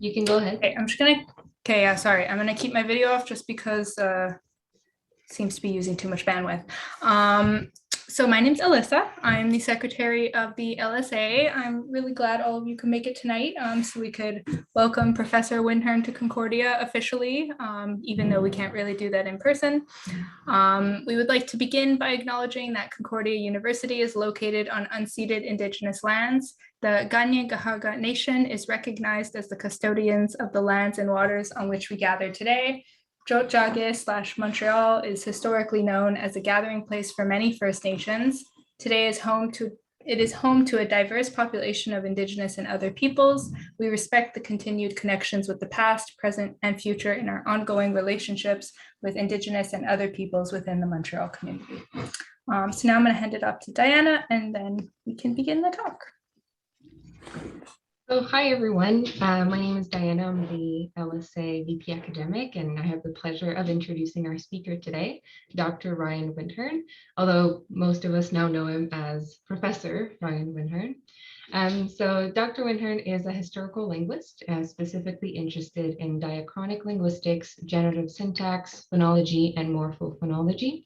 You can go ahead. Okay, okay, yeah, sorry. I'm gonna keep my video off just because it seems to be using too much bandwidth. So my name's Alyssa. I'm the secretary of the LSA. I'm really glad all of you can make it tonight so we could welcome Professor Windhearn to Concordia officially, even though we can't really do that in person. We would like to begin by acknowledging that Concordia University is located on unceded Indigenous lands. The Kanien'kehá:ka Nation is recognized as the custodians of the lands and waters on which we gather today. Tiohtià:ke/Montreal is historically known as a gathering place for many First Nations. Today it is home to a diverse population of Indigenous and other peoples. We respect the continued connections with the past, present, and future in our ongoing relationships with Indigenous and other peoples within the Montreal community. So now I'm going to hand it off to Diana, and then we can begin the talk. So hi everyone, my name is Diana. I'm the LSA VP Academic, and I have the pleasure of introducing our speaker today, Dr. Ryan Windhearn, although most of us now know him as Professor Ryan Windhearn. So Dr. Windhearn is a historical linguist, specifically interested in diachronic linguistics, generative syntax, phonology, and morphophonology.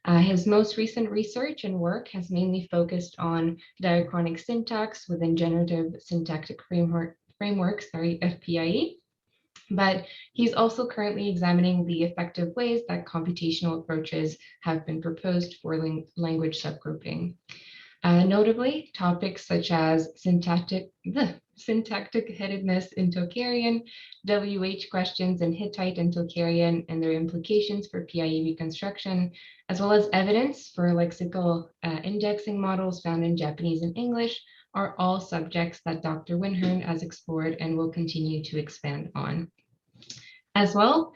His most recent research and work has mainly focused on diachronic syntax within generative syntactic frameworks, FPIE. But he's also currently examining the effective ways that computational approaches have been proposed for language subgrouping. Notably, topics such as syntactic headedness in Tocharian, WH questions in Hittite and Tocharian and their implications for PIE reconstruction, as well as evidence for lexical indexing models found in Japanese and English, are all subjects that Dr. Windhearn has explored and will continue to expand on. As well,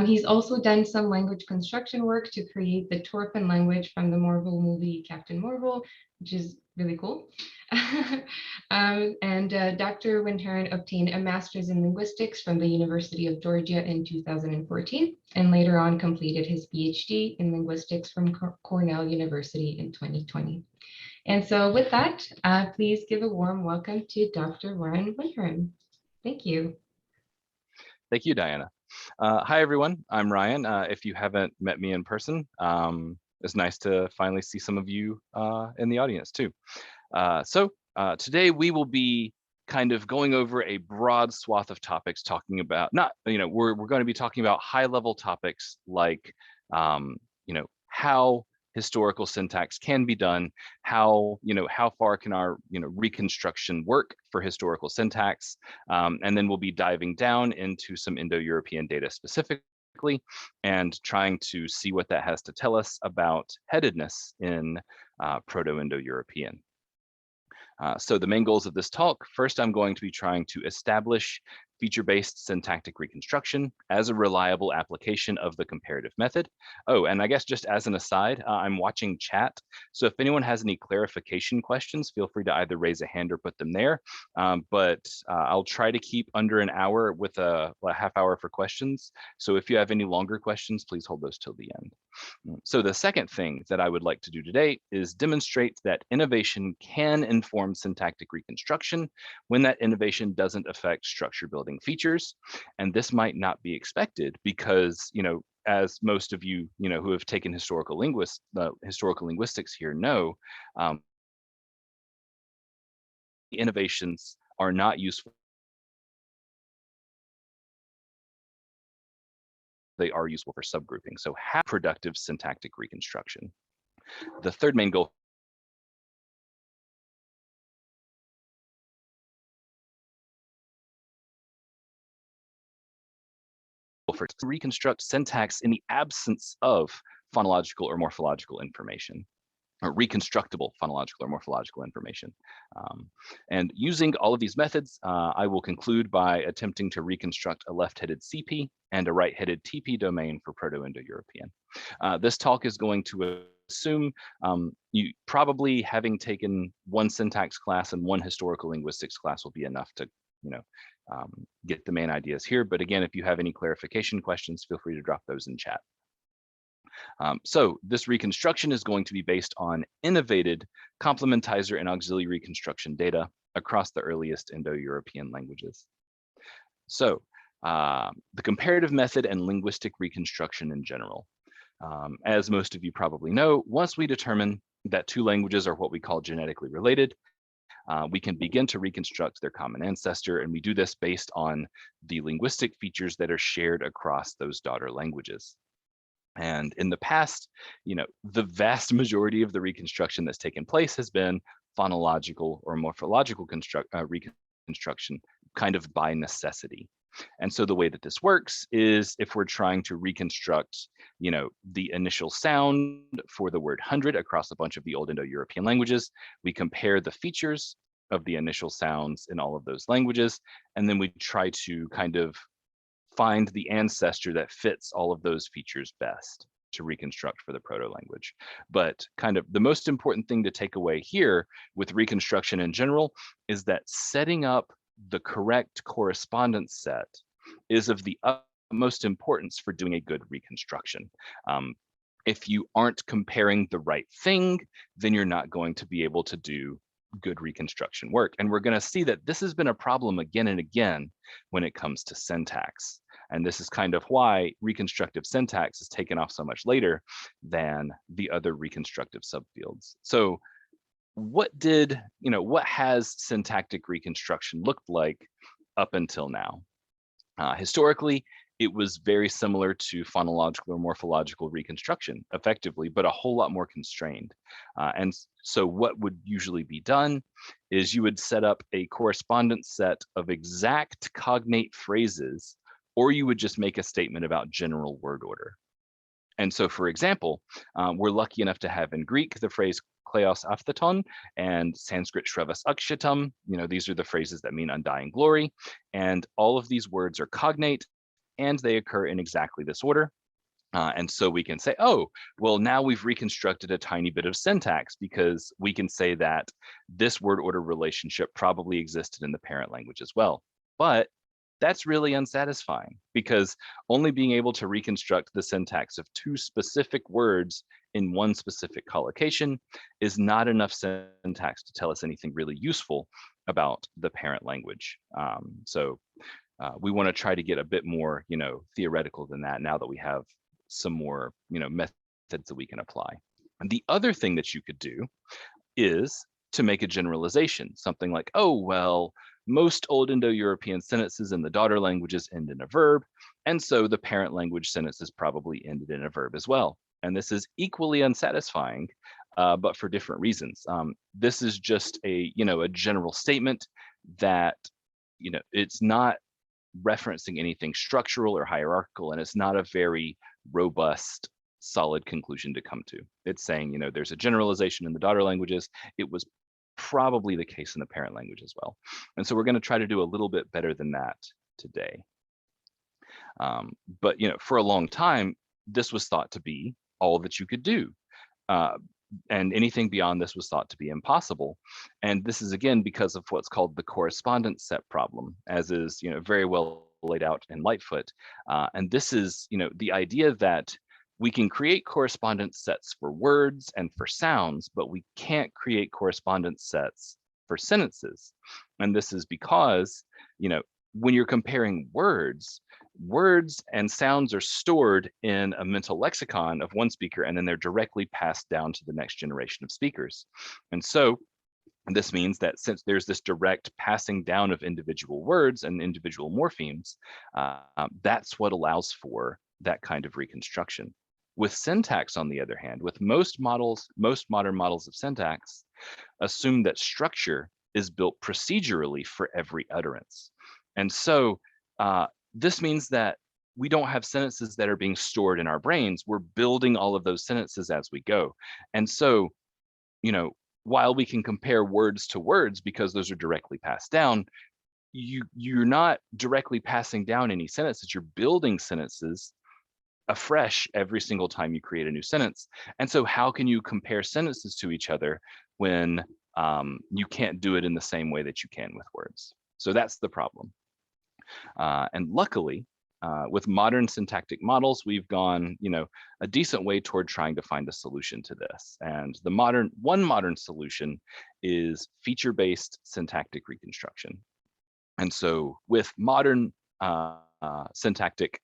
he's also done some language construction work to create the Torfin language from the Marvel movie Captain Marvel, which is really cool. Dr. Windhearn obtained a master's in linguistics from the University of Georgia in 2014, and later on completed his PhD in linguistics from Cornell University in 2020. And so with that, please give a warm welcome to Dr. Ryan Windhearn. Thank you. Thank you, Diana. Hi, everyone. I'm Ryan. If you haven't met me in person, it's nice to finally see some of you in the audience too. Today we will be kind of going over a broad swath of topics, talking about we're going to be talking about high-level topics like how historical syntax can be done, how far can our reconstruction work for historical syntax, and then we'll be diving down into some Indo-European data specifically and trying to see what that has to tell us about headedness in Proto-Indo-European. So the main goals of this talk: first, I'm going to be trying to establish feature-based syntactic reconstruction as a reliable application of the comparative method. Oh, and I guess just as an aside, I'm watching chat. So if anyone has any clarification questions, feel free to either raise a hand or put them there. I'll try to keep under an hour with a half hour for questions. So if you have any longer questions, please hold those till the end. So the second thing that I would like to do today is demonstrate that innovation can inform syntactic reconstruction when that innovation doesn't affect structure building features. And this might not be expected because, as most of you, who have taken historical linguistics here know, innovations are not useful. They are useful for subgrouping. So have productive syntactic reconstruction. The third main goal for to reconstruct syntax in the absence of phonological or morphological information, or reconstructible phonological or morphological information. And using all of these methods, I will conclude by attempting to reconstruct a left-headed CP and a right-headed TP domain for Proto-Indo-European. This talk is going to assume you probably having taken one syntax class and one historical linguistics class will be enough to get the main ideas here. But again, if you have any clarification questions, feel free to drop those in chat. So this reconstruction is going to be based on innovated complementizer and auxiliary reconstruction data across the earliest Indo-European languages. So the comparative method and linguistic reconstruction in general. As most of you probably know, once we determine that two languages are what we call genetically related, we can begin to reconstruct their common ancestor, and we do this based on the linguistic features that are shared across those daughter languages. And in the past, the vast majority of the reconstruction that's taken place has been phonological or morphological reconstruction, kind of by necessity. And so the way that this works is if we're trying to reconstruct, the initial sound for the word 100 across a bunch of the old Indo-European languages, we compare the features of the initial sounds in all of those languages, and then we try to kind of find the ancestor that fits all of those features best to reconstruct for the proto-language. But kind of the most important thing to take away here with reconstruction in general is that setting up the correct correspondence set is of the utmost importance for doing a good reconstruction. If you aren't comparing the right thing, then you're not going to be able to do good reconstruction work. And we're going to see that this has been a problem again and again when it comes to syntax. And this is kind of why reconstructive syntax is taken off so much later than the other reconstructive subfields. So what has syntactic reconstruction looked like up until now? Historically, it was very similar to phonological or morphological reconstruction, effectively, but a whole lot more constrained. And so what would usually be done is you would set up a correspondence set of exact cognate phrases, or you would just make a statement about general word order. And so, for example, we're lucky enough to have in Greek the phrase kleos aphthaton and Sanskrit shrevas akshatam. These are the phrases that mean undying glory. And all of these words are cognate, and they occur in exactly this order. And so we can say, oh, well, now we've reconstructed a tiny bit of syntax because we can say that this word order relationship probably existed in the parent language as well. But that's really unsatisfying because only being able to reconstruct the syntax of two specific words in one specific collocation is not enough syntax to tell us anything really useful about the parent language. We want to try to get a bit more, theoretical than that now that we have some more, methods that we can apply. And the other thing that you could do is to make a generalization, something like, oh, well, most old Indo-European sentences in the daughter languages end in a verb, and so the parent language sentences probably ended in a verb as well. And this is equally unsatisfying, but for different reasons. This is just a general statement that it's not referencing anything structural or hierarchical, and it's not a very robust, solid conclusion to come to. It's saying, there's a generalization in the daughter languages. It was probably the case in the parent language as well. And so we're going to try to do a little bit better than that today. But for a long time, this was thought to be all that you could do. And anything beyond this was thought to be impossible. And this is, again, because of what's called the correspondence set problem, as is very well laid out in Lightfoot. And this is the idea that we can create correspondence sets for words and for sounds, but we can't create correspondence sets for sentences. And this is because, when you're comparing words and sounds are stored in a mental lexicon of one speaker, and then they're directly passed down to the next generation of speakers. And so this means that since there's this direct passing down of individual words and individual morphemes, that's what allows for that kind of reconstruction. With syntax, on the other hand, with most modern models of syntax, assume that structure is built procedurally for every utterance. And so this means that we don't have sentences that are being stored in our brains. We're building all of those sentences as we go. And so, while we can compare words to words because those are directly passed down, you're not directly passing down any sentences. You're building sentences afresh every single time you create a new sentence. And so how can you compare sentences to each other when you can't do it in the same way that you can with words? So that's the problem. And luckily, with modern syntactic models, we've gone, a decent way toward trying to find a solution to this. And one modern solution is feature-based syntactic reconstruction. And so with modern syntactic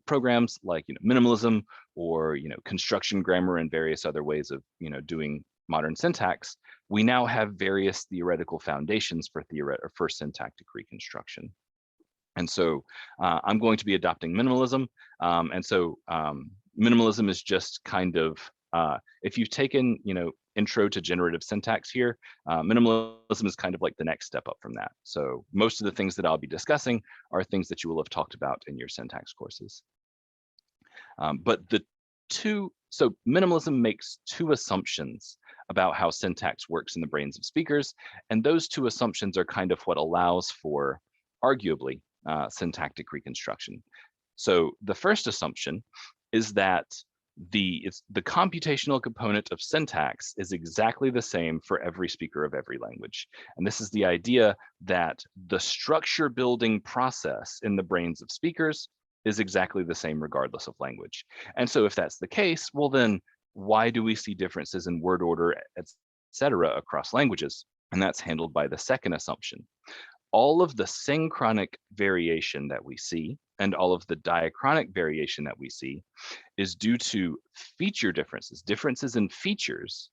programs like minimalism or construction grammar and various other ways of doing modern syntax, we now have various theoretical foundations for syntactic reconstruction. And so I'm going to be adopting minimalism. Minimalism is just kind of, if you've taken, intro to generative syntax here, minimalism is kind of like the next step up from that. So most of the things that I'll be discussing are things that you will have talked about in your syntax courses. So minimalism makes two assumptions about how syntax works in the brains of speakers. And those two assumptions are kind of what allows for, arguably, syntactic reconstruction. So the first assumption is that the computational component of syntax is exactly the same for every speaker of every language. And this is the idea that the structure building process in the brains of speakers is exactly the same regardless of language. And so if that's the case, well then why do we see differences in word order, etc. across languages? And that's handled by the second assumption. All of the synchronic variation that we see and all of the diachronic variation that we see is due to feature differences in features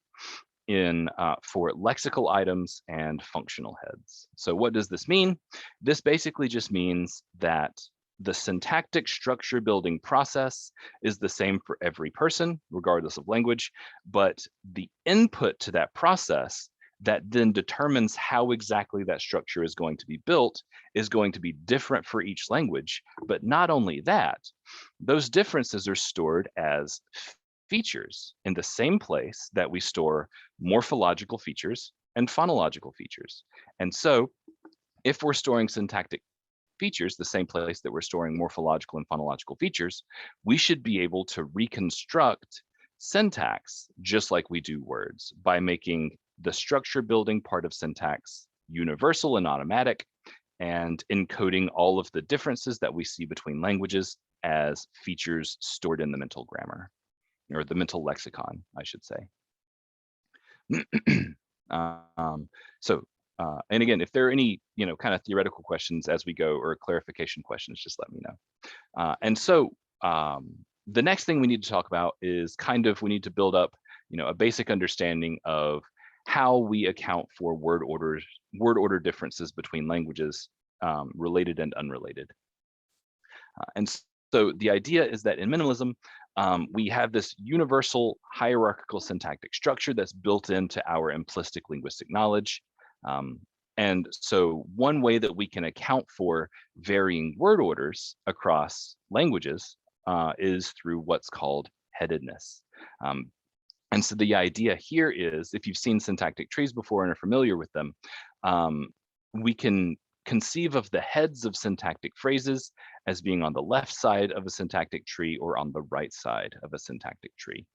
for lexical items and functional heads. So what does this mean? This basically just means that the syntactic structure building process is the same for every person, regardless of language, but the input to that process that then determines how exactly that structure is going to be built is going to be different for each language. But not only that, those differences are stored as features in the same place that we store morphological features and phonological features. And so if we're storing syntactic features, the same place that we're storing morphological and phonological features, we should be able to reconstruct syntax just like we do words by making the structure building part of syntax universal and automatic, and encoding all of the differences that we see between languages as features stored in the mental grammar, or the mental lexicon, I should say. And again, if there are any, kind of theoretical questions as we go or clarification questions, just let me know. The next thing we need to talk about is we need to build up, a basic understanding of how we account for word order differences between languages, related and unrelated. So the idea is that in minimalism, we have this universal hierarchical syntactic structure that's built into our implicit linguistic knowledge. And so one way that we can account for varying word orders across languages is through what's called headedness. And so the idea here is, if you've seen syntactic trees before and are familiar with them, we can conceive of the heads of syntactic phrases as being on the left side of a syntactic tree or on the right side of a syntactic tree.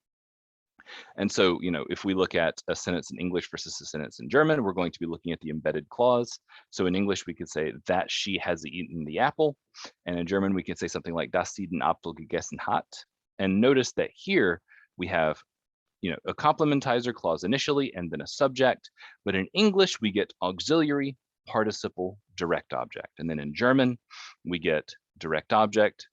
And so, if we look at a sentence in English versus a sentence in German, we're going to be looking at the embedded clause. So in English, we could say that she has eaten the apple. And in German, we could say something like das sie den Apfel gegessen hat. And notice that here we have a complementizer clause initially and then a subject. But in English, we get auxiliary, participle, direct object. And then in German, we get direct object,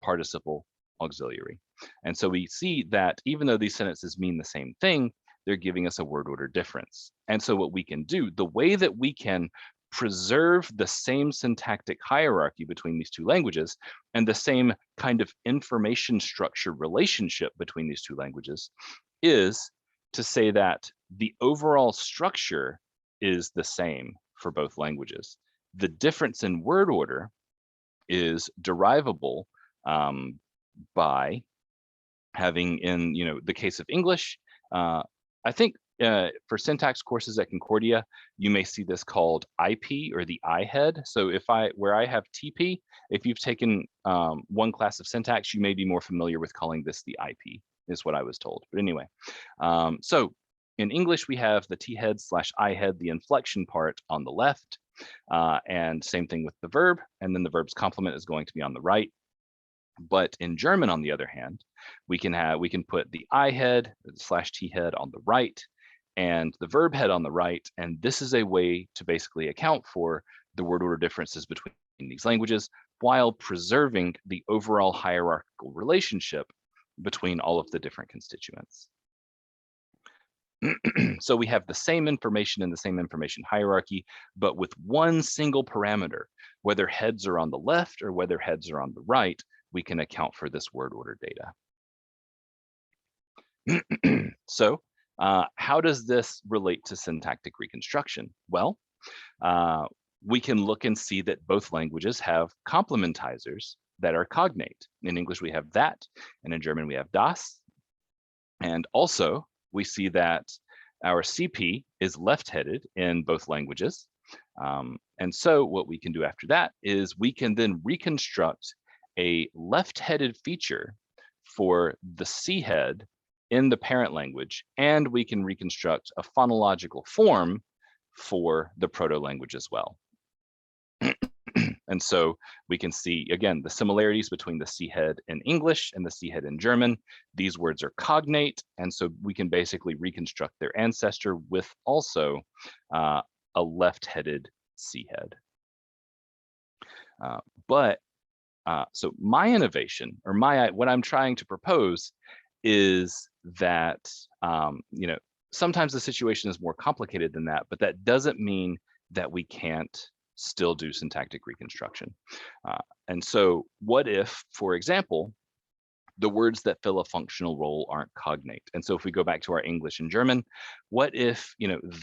participle, auxiliary. And so we see that even though these sentences mean the same thing, they're giving us a word order difference. And so what we can do, the way that we can preserve the same syntactic hierarchy between these two languages and the same kind of information structure relationship between these two languages is to say that the overall structure is the same for both languages. The difference in word order is derivable by having, in the case of English, I think for syntax courses at Concordia, you may see this called IP, or the I head. So where I have TP, if you've taken one class of syntax, you may be more familiar with calling this the IP, is what I was told. But anyway, so in English, we have the T head / I head, the inflection part on the left, and same thing with the verb, and then the verb's complement is going to be on the right. But in German, on the other hand, we can put the I head / T head on the right and the verb head on the right. And this is a way to basically account for the word order differences between these languages. while preserving the overall hierarchical relationship between all of the different constituents. So we have the same information in the same information hierarchy, but with one single parameter, whether heads are on the left or whether heads are on the right, we can account for this word order data. So how does this relate to syntactic reconstruction? Well, we can look and see that both languages have complementizers that are cognate. In English, we have that, and in German, we have das. And also, we see that our CP is left-headed in both languages. And so what we can do after that is we can then reconstruct a left-headed feature for the C head in the parent language, and we can reconstruct a phonological form for the proto-language as well. And so we can see, again, the similarities between the C head in English and the C head in German. These words are cognate, and so we can basically reconstruct their ancestor with also a left-headed C head. So my innovation, or what I'm trying to propose is that, sometimes the situation is more complicated than that, but that doesn't mean that we can't still do syntactic reconstruction. And so what if, for example, the words that fill a functional role aren't cognate? And so if we go back to our English and German, what if,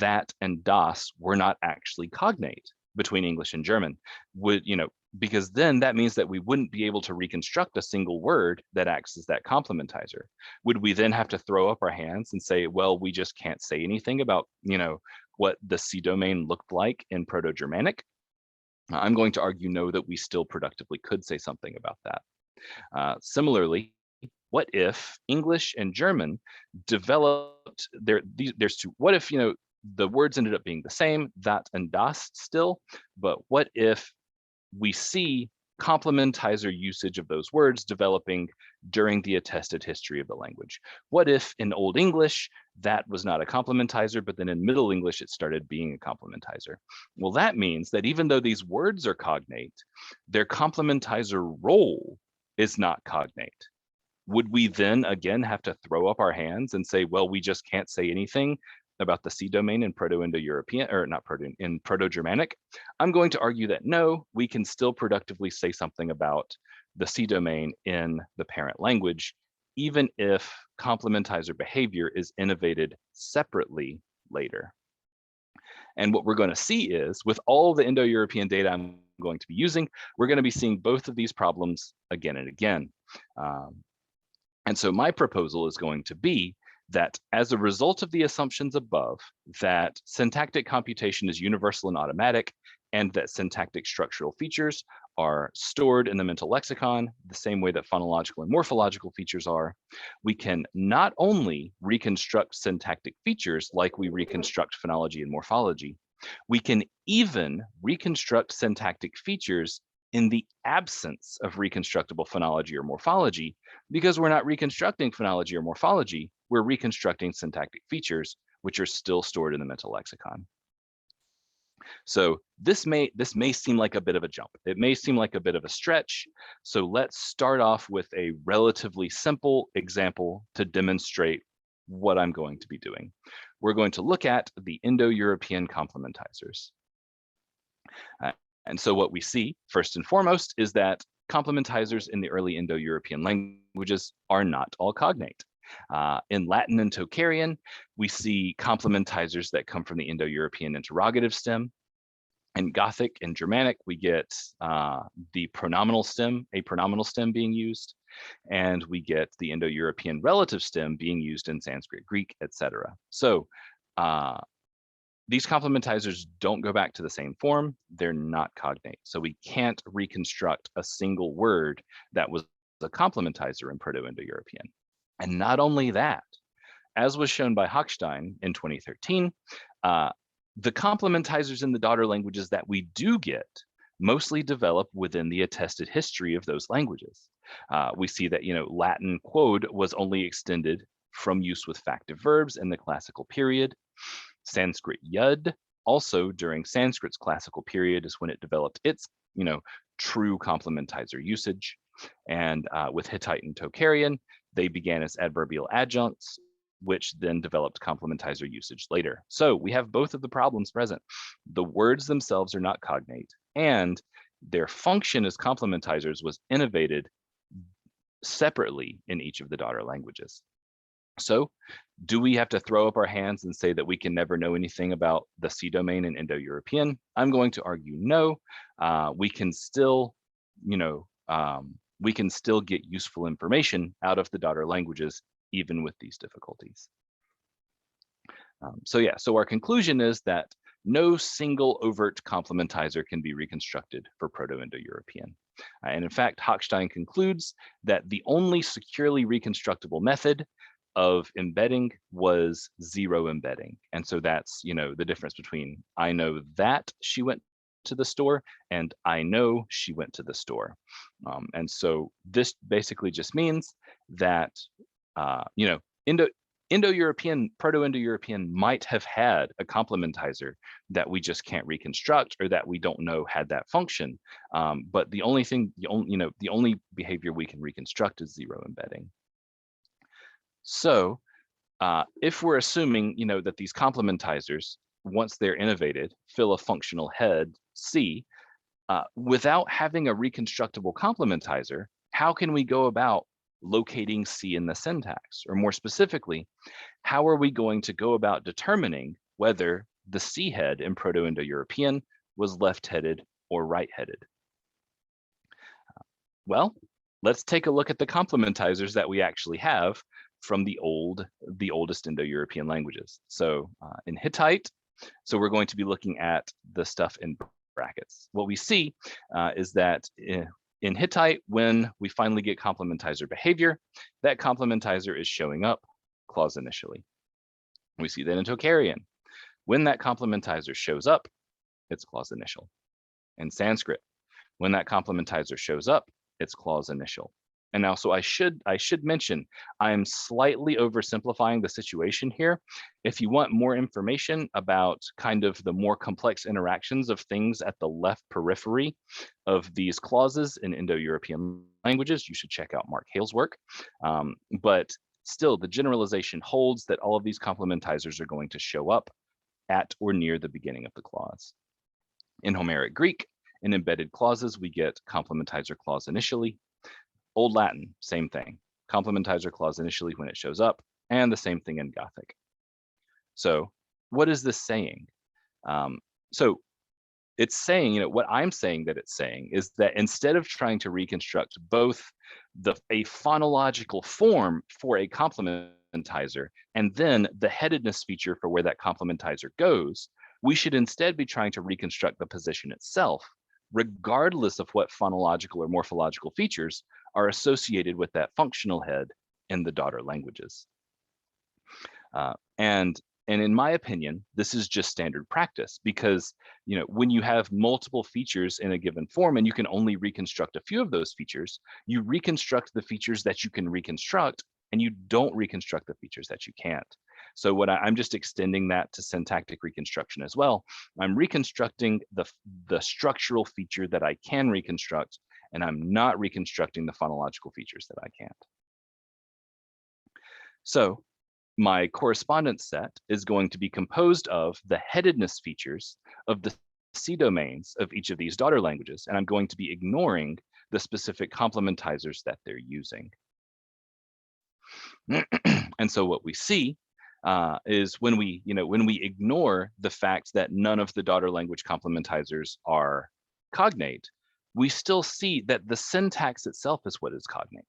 that and das were not actually cognate between English and German? Because then that means that we wouldn't be able to reconstruct a single word that acts as that complementizer. Would we then have to throw up our hands and say, well, we just can't say anything about, what the C domain looked like in Proto-Germanic? I'm going to argue no, that we still productively could say something about that. Similarly, what if English and German developed there's two, what if, the words ended up being the same, that and das still, but what if we see complementizer usage of those words developing during the attested history of the language? What if in Old English that was not a complementizer, but then in Middle English it started being a complementizer? Well, that means that even though these words are cognate, their complementizer role is not cognate. Would we then again have to throw up our hands and say, well, we just can't say anything about the C domain in Proto-Indo-European, or not in Proto-Germanic? I'm going to argue that no, we can still productively say something about the C domain in the parent language, even if complementizer behavior is innovated separately later. And what we're going to see is, with all the Indo-European data I'm going to be using, we're going to be seeing both of these problems again and again. And so my proposal is going to be that as a result of the assumptions above, that syntactic computation is universal and automatic, and that syntactic structural features are stored in the mental lexicon the same way that phonological and morphological features are, we can not only reconstruct syntactic features like we reconstruct phonology and morphology, we can even reconstruct syntactic features in the absence of reconstructible phonology or morphology, because we're not reconstructing phonology or morphology, we're reconstructing syntactic features, which are still stored in the mental lexicon. So this may seem like a bit of a jump. It may seem like a bit of a stretch. So let's start off with a relatively simple example to demonstrate what I'm going to be doing. We're going to look at the Indo-European complementizers. And so what we see, first and foremost, is that complementizers in the early Indo-European languages are not all cognate. In Latin and Tocharian, we see complementizers that come from the Indo-European interrogative stem. In Gothic and Germanic, we get the pronominal stem, a pronominal stem being used, and we get the Indo-European relative stem being used in Sanskrit, Greek, etc. So these complementizers don't go back to the same form. They're not cognate. So we can't reconstruct a single word that was a complementizer in Proto-Indo-European. And not only that, as was shown by Hochstein in 2013, the complementizers in the daughter languages that we do get mostly develop within the attested history of those languages. We see that, Latin quod was only extended from use with factive verbs in the classical period. Sanskrit yud Also, during Sanskrit's classical period is when it developed its, true complementizer usage. And with Hittite and Tocharian, they began as adverbial adjuncts, which then developed complementizer usage later. So we have both of the problems present. The words themselves are not cognate, and their function as complementizers was innovated separately in each of the daughter languages. So do we have to throw up our hands and say that we can never know anything about the C domain in Indo-European? I'm going to argue no. We can still, we can still get useful information out of the daughter languages, even with these difficulties. So our conclusion is that no single overt complementizer can be reconstructed for Proto-Indo-European. And in fact, Hochstein concludes that the only securely reconstructible method of embedding was zero embedding. And so that's, the difference between I know that she went to the store and I know she went to the store. And so this basically just means that, Indo-European, Proto-Indo-European might have had a complementizer that we just can't reconstruct or that we don't know had that function. But the only behavior we can reconstruct is zero embedding. So if we're assuming, that these complementizers, once they're innovated, fill a functional head C, without having a reconstructible complementizer, how can we go about locating C in the syntax? Or more specifically, how are we going to go about determining whether the C head in Proto-Indo-European was left-headed or right-headed? Well, let's take a look at the complementizers that we actually have from the oldest Indo-European languages. So in Hittite, so we're going to be looking at the stuff in brackets. What we see is that in Hittite, when we finally get complementizer behavior, that complementizer is showing up clause initially. We see that in Tocharian. When that complementizer shows up, it's clause initial. In Sanskrit, when that complementizer shows up, it's clause initial. And now, so I should mention, I'm slightly oversimplifying the situation here. If you want more information about kind of the more complex interactions of things at the left periphery of these clauses in Indo-European languages, you should check out Mark Hale's work. But still, the generalization holds that all of these complementizers are going to show up at or near the beginning of the clause. In Homeric Greek, in embedded clauses, we get complementizer clause initially. Old Latin, same thing. Complementizer clause initially when it shows up, and the same thing in Gothic. So what is this saying? So it's saying, what I'm saying that it's saying is that instead of trying to reconstruct both a phonological form for a complementizer and then the headedness feature for where that complementizer goes, we should instead be trying to reconstruct the position itself, regardless of what phonological or morphological features are associated with that functional head in the daughter languages. And in my opinion, this is just standard practice because, when you have multiple features in a given form and you can only reconstruct a few of those features, you reconstruct the features that you can reconstruct and you don't reconstruct the features that you can't. So I'm just extending that to syntactic reconstruction as well. I'm reconstructing the structural feature that I can reconstruct, and I'm not reconstructing the phonological features that I can't. So my correspondence set is going to be composed of the headedness features of the C domains of each of these daughter languages, and I'm going to be ignoring the specific complementizers that they're using. And so what we see is when we ignore the fact that none of the daughter language complementizers are cognate, we still see that the syntax itself is what is cognate.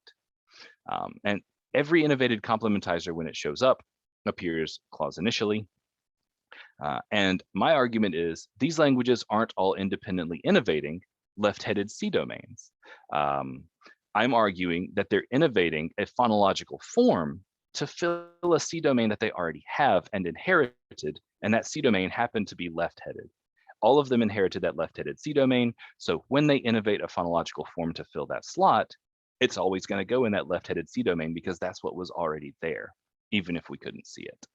And every innovated complementizer, when it shows up, appears clause initially. And my argument is these languages aren't all independently innovating left-headed C domains. I'm arguing that they're innovating a phonological form to fill a C domain that they already have and inherited, and that C domain happened to be left-headed. All of them inherited that left-headed C domain, so when they innovate a phonological form to fill that slot, it's always going to go in that left-headed C domain because that's what was already there, even if we couldn't see it.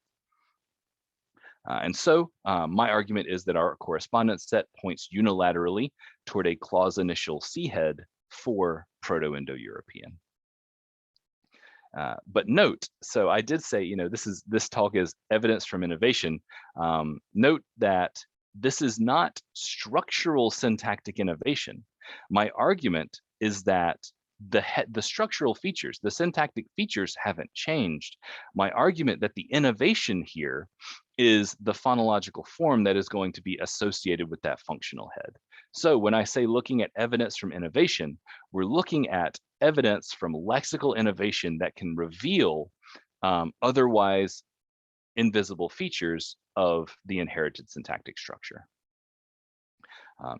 And so my argument is that our correspondence set points unilaterally toward a clause initial C head for Proto-Indo-European. But note, so I did say, this talk is evidence from innovation. Note that this is not structural syntactic innovation. My argument is that the structural features, the syntactic features haven't changed. My argument that the innovation here is the phonological form that is going to be associated with that functional head. So when I say looking at evidence from innovation, we're looking at evidence from lexical innovation that can reveal otherwise invisible features of the inherited syntactic structure.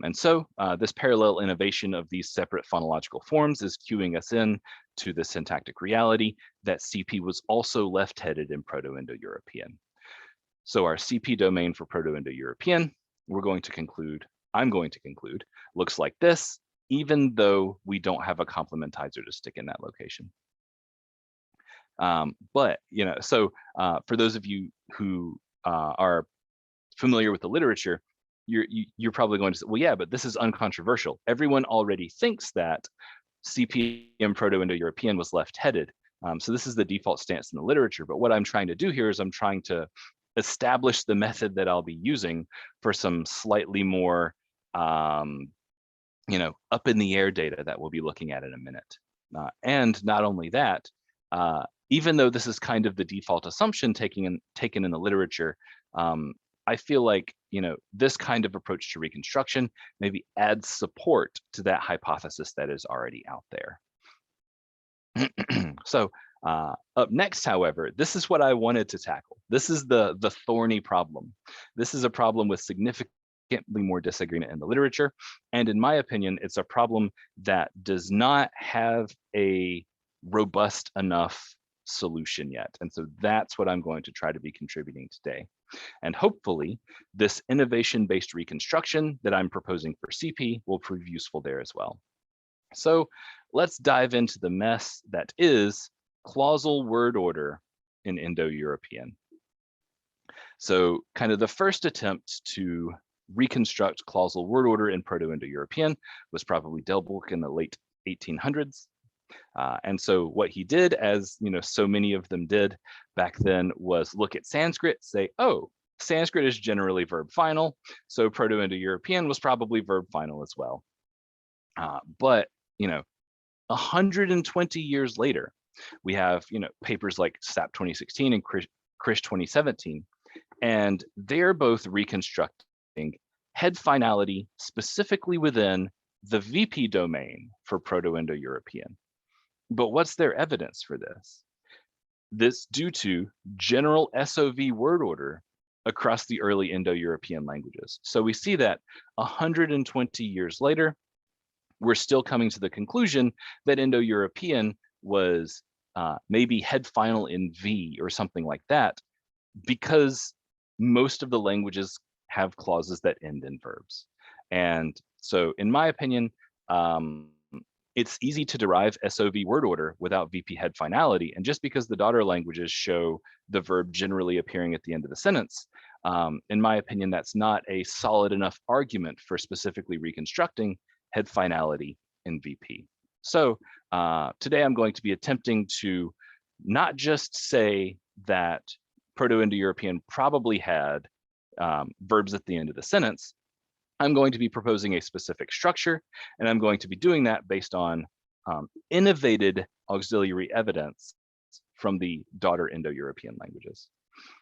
And so this parallel innovation of these separate phonological forms is cueing us in to the syntactic reality that CP was also left-headed in Proto-Indo-European. So our CP domain for Proto-Indo-European, I'm going to conclude, looks like this, even though we don't have a complementizer to stick in that location. But, for those of you who are familiar with the literature, you're probably going to say, well, yeah, but this is uncontroversial. Everyone already thinks that CP in Proto-Indo-European was left-headed. So this is the default stance in the literature. But what I'm trying to do here is I'm trying to establish the method that I'll be using for some slightly more, up in the air data that we'll be looking at in a minute. And not only that, even though this is kind of the default assumption taken in the literature, I feel like, this kind of approach to reconstruction maybe adds support to that hypothesis that is already out there. So up next, however, this is what I wanted to tackle. This is the thorny problem. This is a problem with significantly more disagreement in the literature. And in my opinion, it's a problem that does not have a robust enough solution yet. And so that's what I'm going to try to be contributing today. And hopefully this innovation-based reconstruction that I'm proposing for CP will prove useful there as well. So let's dive into the mess that is clausal word order in Indo-European. So kind of the first attempt to reconstruct clausal word order in Proto-Indo-European was probably Delboek in the late 1800s. And so what he did, as so many of them did back then, was look at Sanskrit, say, oh, Sanskrit is generally verb final, so Proto-Indo-European was probably verb final as well. But 120 years later, we have papers like SAP 2016 and Krish 2017, and they're both reconstructing head finality specifically within the VP domain for Proto-Indo-European. But what's their evidence for this? This due to general SOV word order across the early Indo-European languages. So we see that 120 years later, we're still coming to the conclusion that Indo-European was maybe head final in V or something like that, because most of the languages have clauses that end in verbs. And so in my opinion, it's easy to derive SOV word order without VP head finality. And just because the daughter languages show the verb generally appearing at the end of the sentence, in my opinion, that's not a solid enough argument for specifically reconstructing head finality in VP. So today I'm going to be attempting to not just say that Proto-Indo-European probably had verbs at the end of the sentence. I'm going to be proposing a specific structure, and I'm going to be doing that based on innovated auxiliary evidence from the daughter Indo-European languages.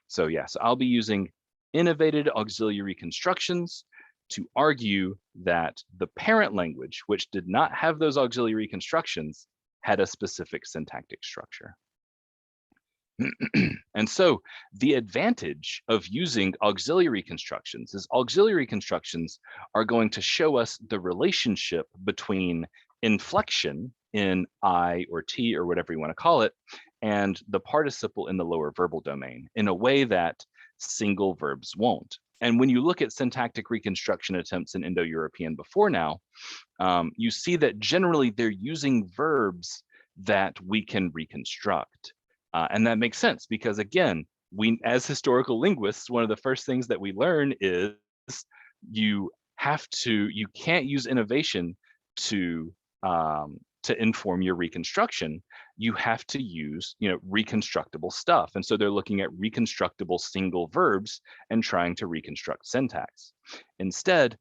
So yes, I'll be using innovated auxiliary constructions to argue that the parent language, which did not have those auxiliary constructions, had a specific syntactic structure. And so the advantage of using auxiliary constructions is auxiliary constructions are going to show us the relationship between inflection in I or T or whatever you want to call it, and the participle in the lower verbal domain in a way that single verbs won't. And when you look at syntactic reconstruction attempts in Indo-European before now, you see that generally they're using verbs that we can reconstruct. And that makes sense because, again, as historical linguists, one of the first things that we learn is you can't use innovation to inform your reconstruction. You have to use, reconstructible stuff. And so they're looking at reconstructible single verbs and trying to reconstruct syntax. Instead,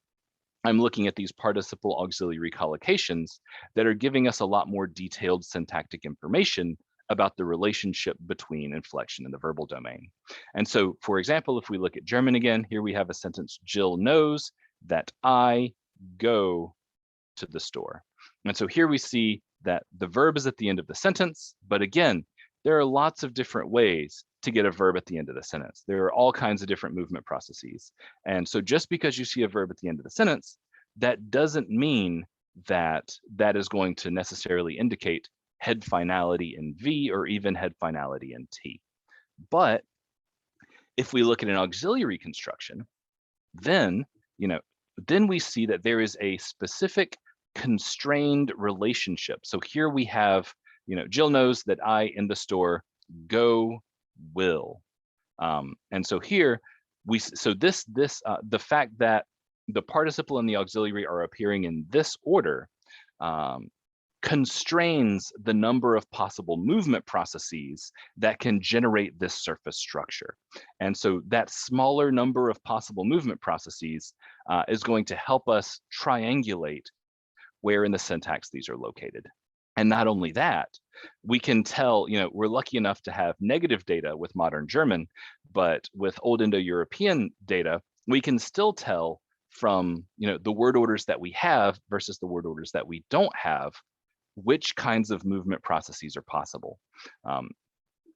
I'm looking at these participle auxiliary collocations that are giving us a lot more detailed syntactic information about the relationship between inflection and the verbal domain. And so, for example, if we look at German again, here we have a sentence: Jill knows that I go to the store. And so here we see that the verb is at the end of the sentence, but again, there are lots of different ways to get a verb at the end of the sentence. There are all kinds of different movement processes. And so just because you see a verb at the end of the sentence, that doesn't mean that that is going to necessarily indicate head finality in V or even head finality in T. But if we look at an auxiliary construction, then, then we see that there is a specific constrained relationship. So here we have, Jill knows that I in the store go will. And so here the fact that the participle and the auxiliary are appearing in this order constrains the number of possible movement processes that can generate this surface structure. And so that smaller number of possible movement processes is going to help us triangulate where in the syntax these are located. And not only that, we can tell, we're lucky enough to have negative data with modern German, but with Old Indo-European data, we can still tell from, the word orders that we have versus the word orders that we don't have, which kinds of movement processes are possible.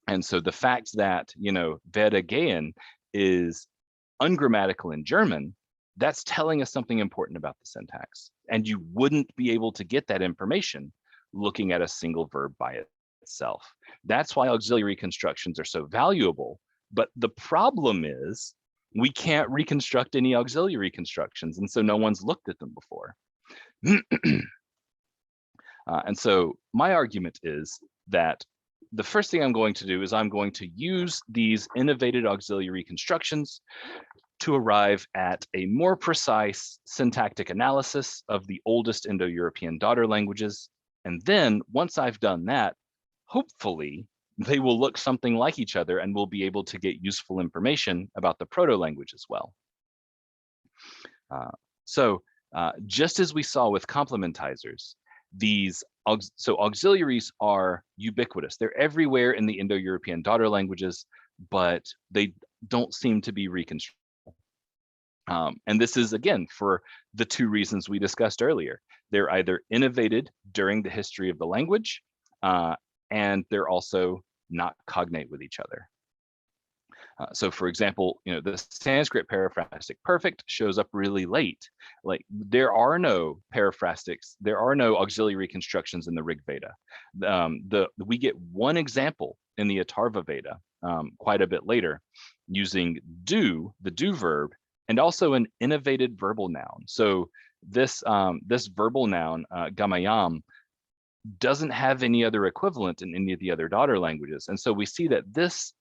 And so the fact that, werde gehen is ungrammatical in German, that's telling us something important about the syntax. And you wouldn't be able to get that information looking at a single verb by itself. That's why auxiliary constructions are so valuable. But the problem is we can't reconstruct any auxiliary constructions. And so no one's looked at them before. And so my argument is that the first thing I'm going to do is I'm going to use these innovated auxiliary constructions to arrive at a more precise syntactic analysis of the oldest Indo-European daughter languages. And then once I've done that, hopefully they will look something like each other and we'll be able to get useful information about the proto-language as well. Just as we saw with complementizers, auxiliaries are ubiquitous. They're everywhere in the Indo-European daughter languages, but they don't seem to be reconstructed. And this is, again, for the two reasons we discussed earlier. They're either innovated during the history of the language, and they're also not cognate with each other. So for example, the Sanskrit paraphrastic perfect shows up really late. Like there are no paraphrastics, there are no auxiliary constructions in the Rig Veda. We get one example in the Atharva Veda quite a bit later using do, the do verb, and also an innovated verbal noun. So this verbal noun, gamayam, doesn't have any other equivalent in any of the other daughter languages. And so we see that this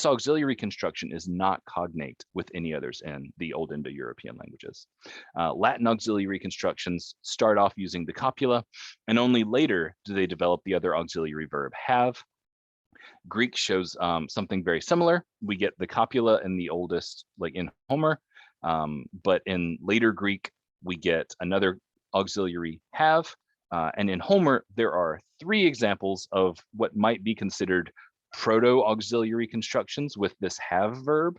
auxiliary construction is not cognate with any others in the Old Indo-European languages. Latin auxiliary constructions start off using the copula, and only later do they develop the other auxiliary verb have. Greek shows something very similar. We get the copula in the oldest, like in Homer, but in later Greek, we get another auxiliary have. And in Homer, there are 3 examples of what might be considered proto-auxiliary constructions with this have verb,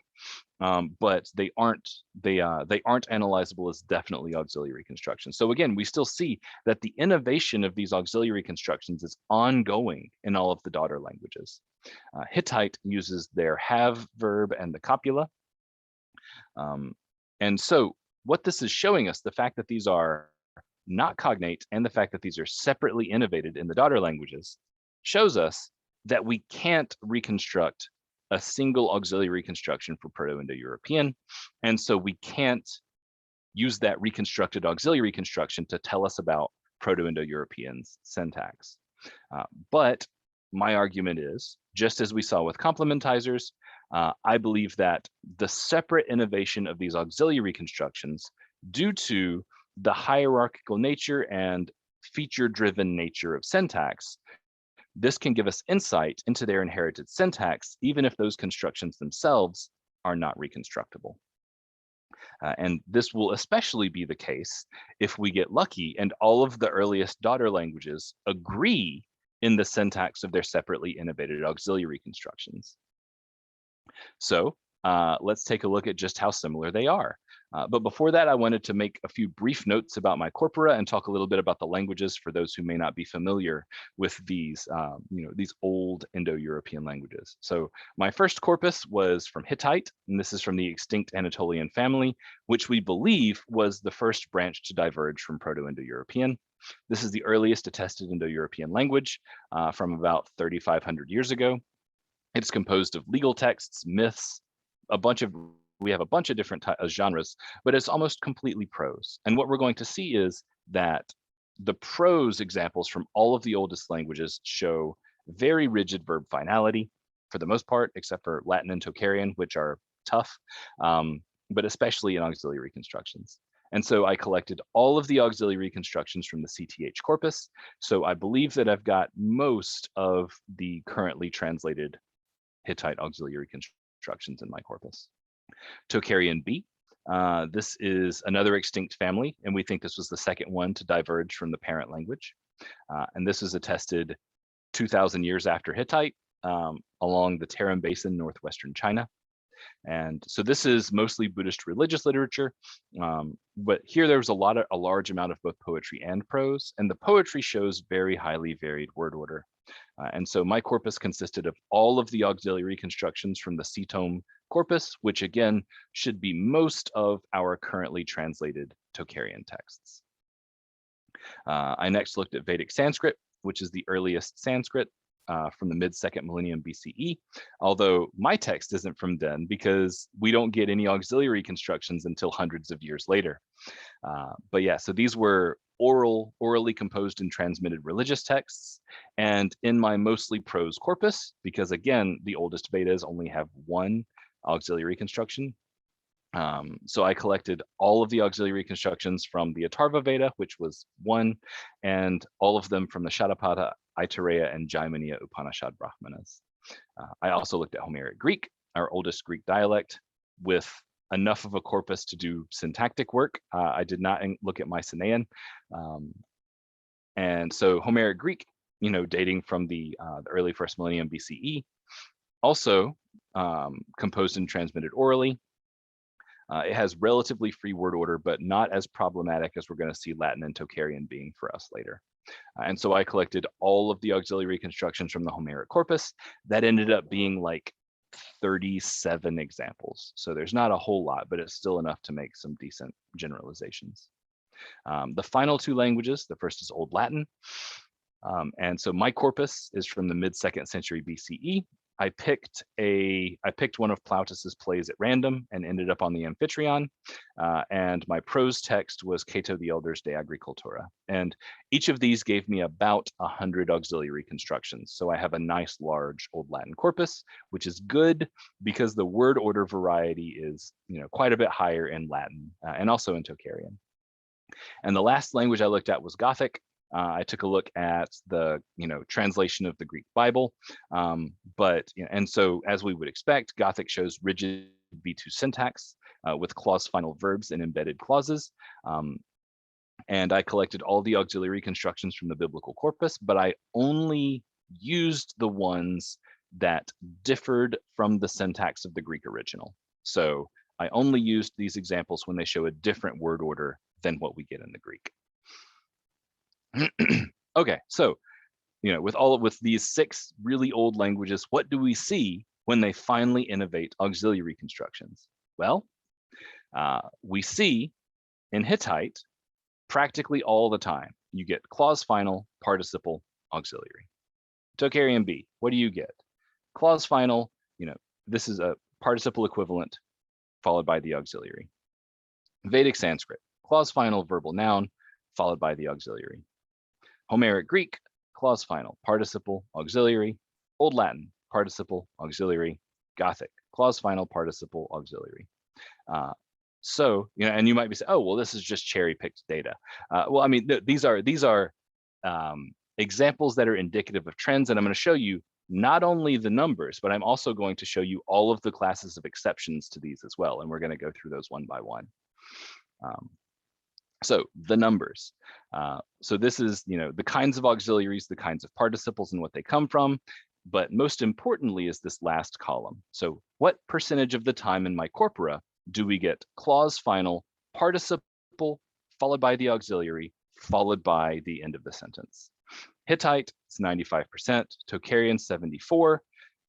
but they aren't analyzable as definitely auxiliary constructions. So again, we still see that the innovation of these auxiliary constructions is ongoing in all of the daughter languages. Hittite uses their have verb and the copula. And so what this is showing us, the fact that these are not cognate and the fact that these are separately innovated in the daughter languages, shows us that we can't reconstruct a single auxiliary construction for Proto-Indo-European. And so we can't use that reconstructed auxiliary construction to tell us about Proto-Indo-European's syntax. But my argument is, just as we saw with complementizers, I believe that the separate innovation of these auxiliary constructions, due to the hierarchical nature and feature-driven nature of syntax, this can give us insight into their inherited syntax, even if those constructions themselves are not reconstructible. And this will especially be the case if we get lucky and all of the earliest daughter languages agree in the syntax of their separately innovated auxiliary constructions. So let's take a look at just how similar they are. But before that, I wanted to make a few brief notes about my corpora and talk a little bit about the languages for those who may not be familiar with these, these old Indo-European languages. So my first corpus was from Hittite, and this is from the extinct Anatolian family, which we believe was the first branch to diverge from Proto-Indo-European. This is the earliest attested Indo-European language from about 3,500 years ago. It's composed of legal texts, myths, we have a bunch of different genres, but it's almost completely prose. And what we're going to see is that the prose examples from all of the oldest languages show very rigid verb finality for the most part, except for Latin and Tocharian, which are tough, but especially in auxiliary constructions. And so I collected all of the auxiliary constructions from the CTH corpus. So I believe that I've got most of the currently translated Hittite auxiliary constructions in my corpus. Tocharian B, this is another extinct family, and we think this was the second one to diverge from the parent language. And this was attested 2,000 years after Hittite along the Tarim Basin, northwestern China. And so this is mostly Buddhist religious literature, but here there was a large amount of both poetry and prose, and the poetry shows very highly varied word order. And so my corpus consisted of all of the auxiliary constructions from the Cetome corpus, which again should be most of our currently translated Tocharian texts. I next looked at Vedic Sanskrit, which is the earliest Sanskrit from the mid-2nd millennium BCE, although my text isn't from then because we don't get any auxiliary constructions until hundreds of years later. But yeah, so these were orally composed and transmitted religious texts. And in my mostly prose corpus, because again, the oldest Vedas only have one auxiliary construction. So I collected all of the auxiliary constructions from the Atharva Veda, which was one, and all of them from the Shatapada, Aitareya, and Jaiminiya Upanishad Brahmanas. I also looked at Homeric Greek, our oldest Greek dialect, with enough of a corpus to do syntactic work. I did not look at Mycenaean. And so Homeric Greek, dating from the early 1st millennium BCE, also composed and transmitted orally. It has relatively free word order, but not as problematic as we're going to see Latin and Tocharian being for us later. And so I collected all of the auxiliary constructions from the Homeric corpus. That ended up being like 37 examples. So there's not a whole lot, but it's still enough to make some decent generalizations. The final two languages, the first is Old Latin. And so my corpus is from the mid-2nd century BCE. I picked one of Plautus's plays at random and ended up on the Amphitryon. And my prose text was Cato the Elder's De Agricultura. And each of these gave me about 100 auxiliary constructions. So I have a nice large Old Latin corpus, which is good because the word order variety is quite a bit higher in Latin and also in Tocharian. And the last language I looked at was Gothic. I took a look at the translation of the Greek Bible, and so as we would expect, Gothic shows rigid V2 syntax with clause final verbs and embedded clauses. And I collected all the auxiliary constructions from the biblical corpus, but I only used the ones that differed from the syntax of the Greek original. So I only used these examples when they show a different word order than what we get in the Greek. Okay, so with these 6 really old languages, what do we see when they finally innovate auxiliary constructions? Well, we see in Hittite practically all the time you get clause final, participle, auxiliary. Tocharian B, what do you get? Clause final, this is a participle equivalent followed by the auxiliary. Vedic Sanskrit, clause final, verbal noun followed by the auxiliary. Homeric Greek, clause final, participle, auxiliary. Old Latin, participle, auxiliary. Gothic, clause final, participle, auxiliary. So, and you might be saying, oh, well, this is just cherry picked data. Well, I mean, these are examples that are indicative of trends, and I'm going to show you not only the numbers, but I'm also going to show you all of the classes of exceptions to these as well, and we're going to go through those one by one. So the numbers. So this is, the kinds of auxiliaries, the kinds of participles and what they come from. But most importantly is this last column. So what percentage of the time in my corpora do we get clause final, participle, followed by the auxiliary, followed by the end of the sentence? Hittite, it's 95%, Tocharian 74,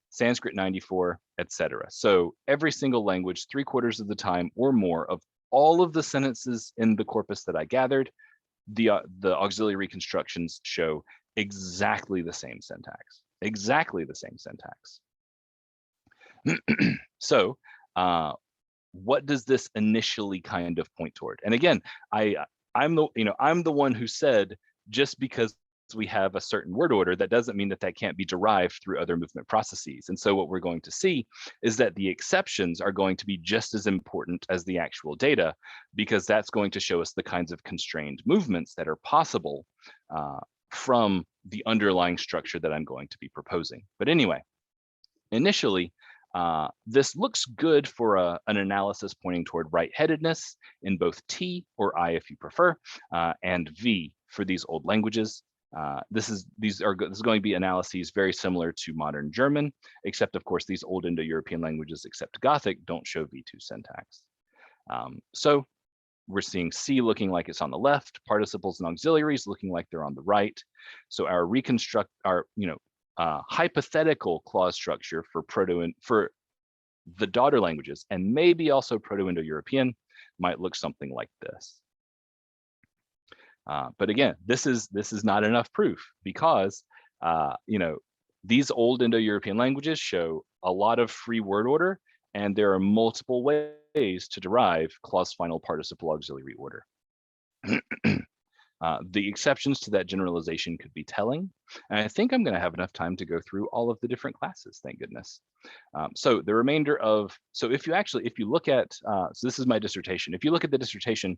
Sanskrit 94, etc. So every single language, 3/4 of the time or more of all of the sentences in the corpus that I gathered, the auxiliary constructions show exactly the same syntax. Exactly the same syntax. So what does this initially kind of point toward? And again, I'm the one who said, just because we have a certain word order, that doesn't mean that can't be derived through other movement processes. And so what we're going to see is that the exceptions are going to be just as important as the actual data, because that's going to show us the kinds of constrained movements that are possible from the underlying structure that I'm going to be proposing. But anyway, initially, this looks good for an analysis pointing toward right-headedness in both T, or I if you prefer, and V for these old languages. This is going to be analyses very similar to modern German, except of course these old Indo-European languages, except Gothic, don't show V2 syntax. So we're seeing C looking like it's on the left, participles and auxiliaries looking like they're on the right. So our hypothetical clause structure for the daughter languages, and maybe also Proto-Indo-European, might look something like this. But again, this is not enough proof, because these old Indo-European languages show a lot of free word order, and there are multiple ways to derive clause final, participle, auxiliary order. The exceptions to that generalization could be telling, and I think I'm going to have enough time to go through all of the different classes, thank goodness. So the remainder of, if you look at, so this is my dissertation. If you look at the dissertation,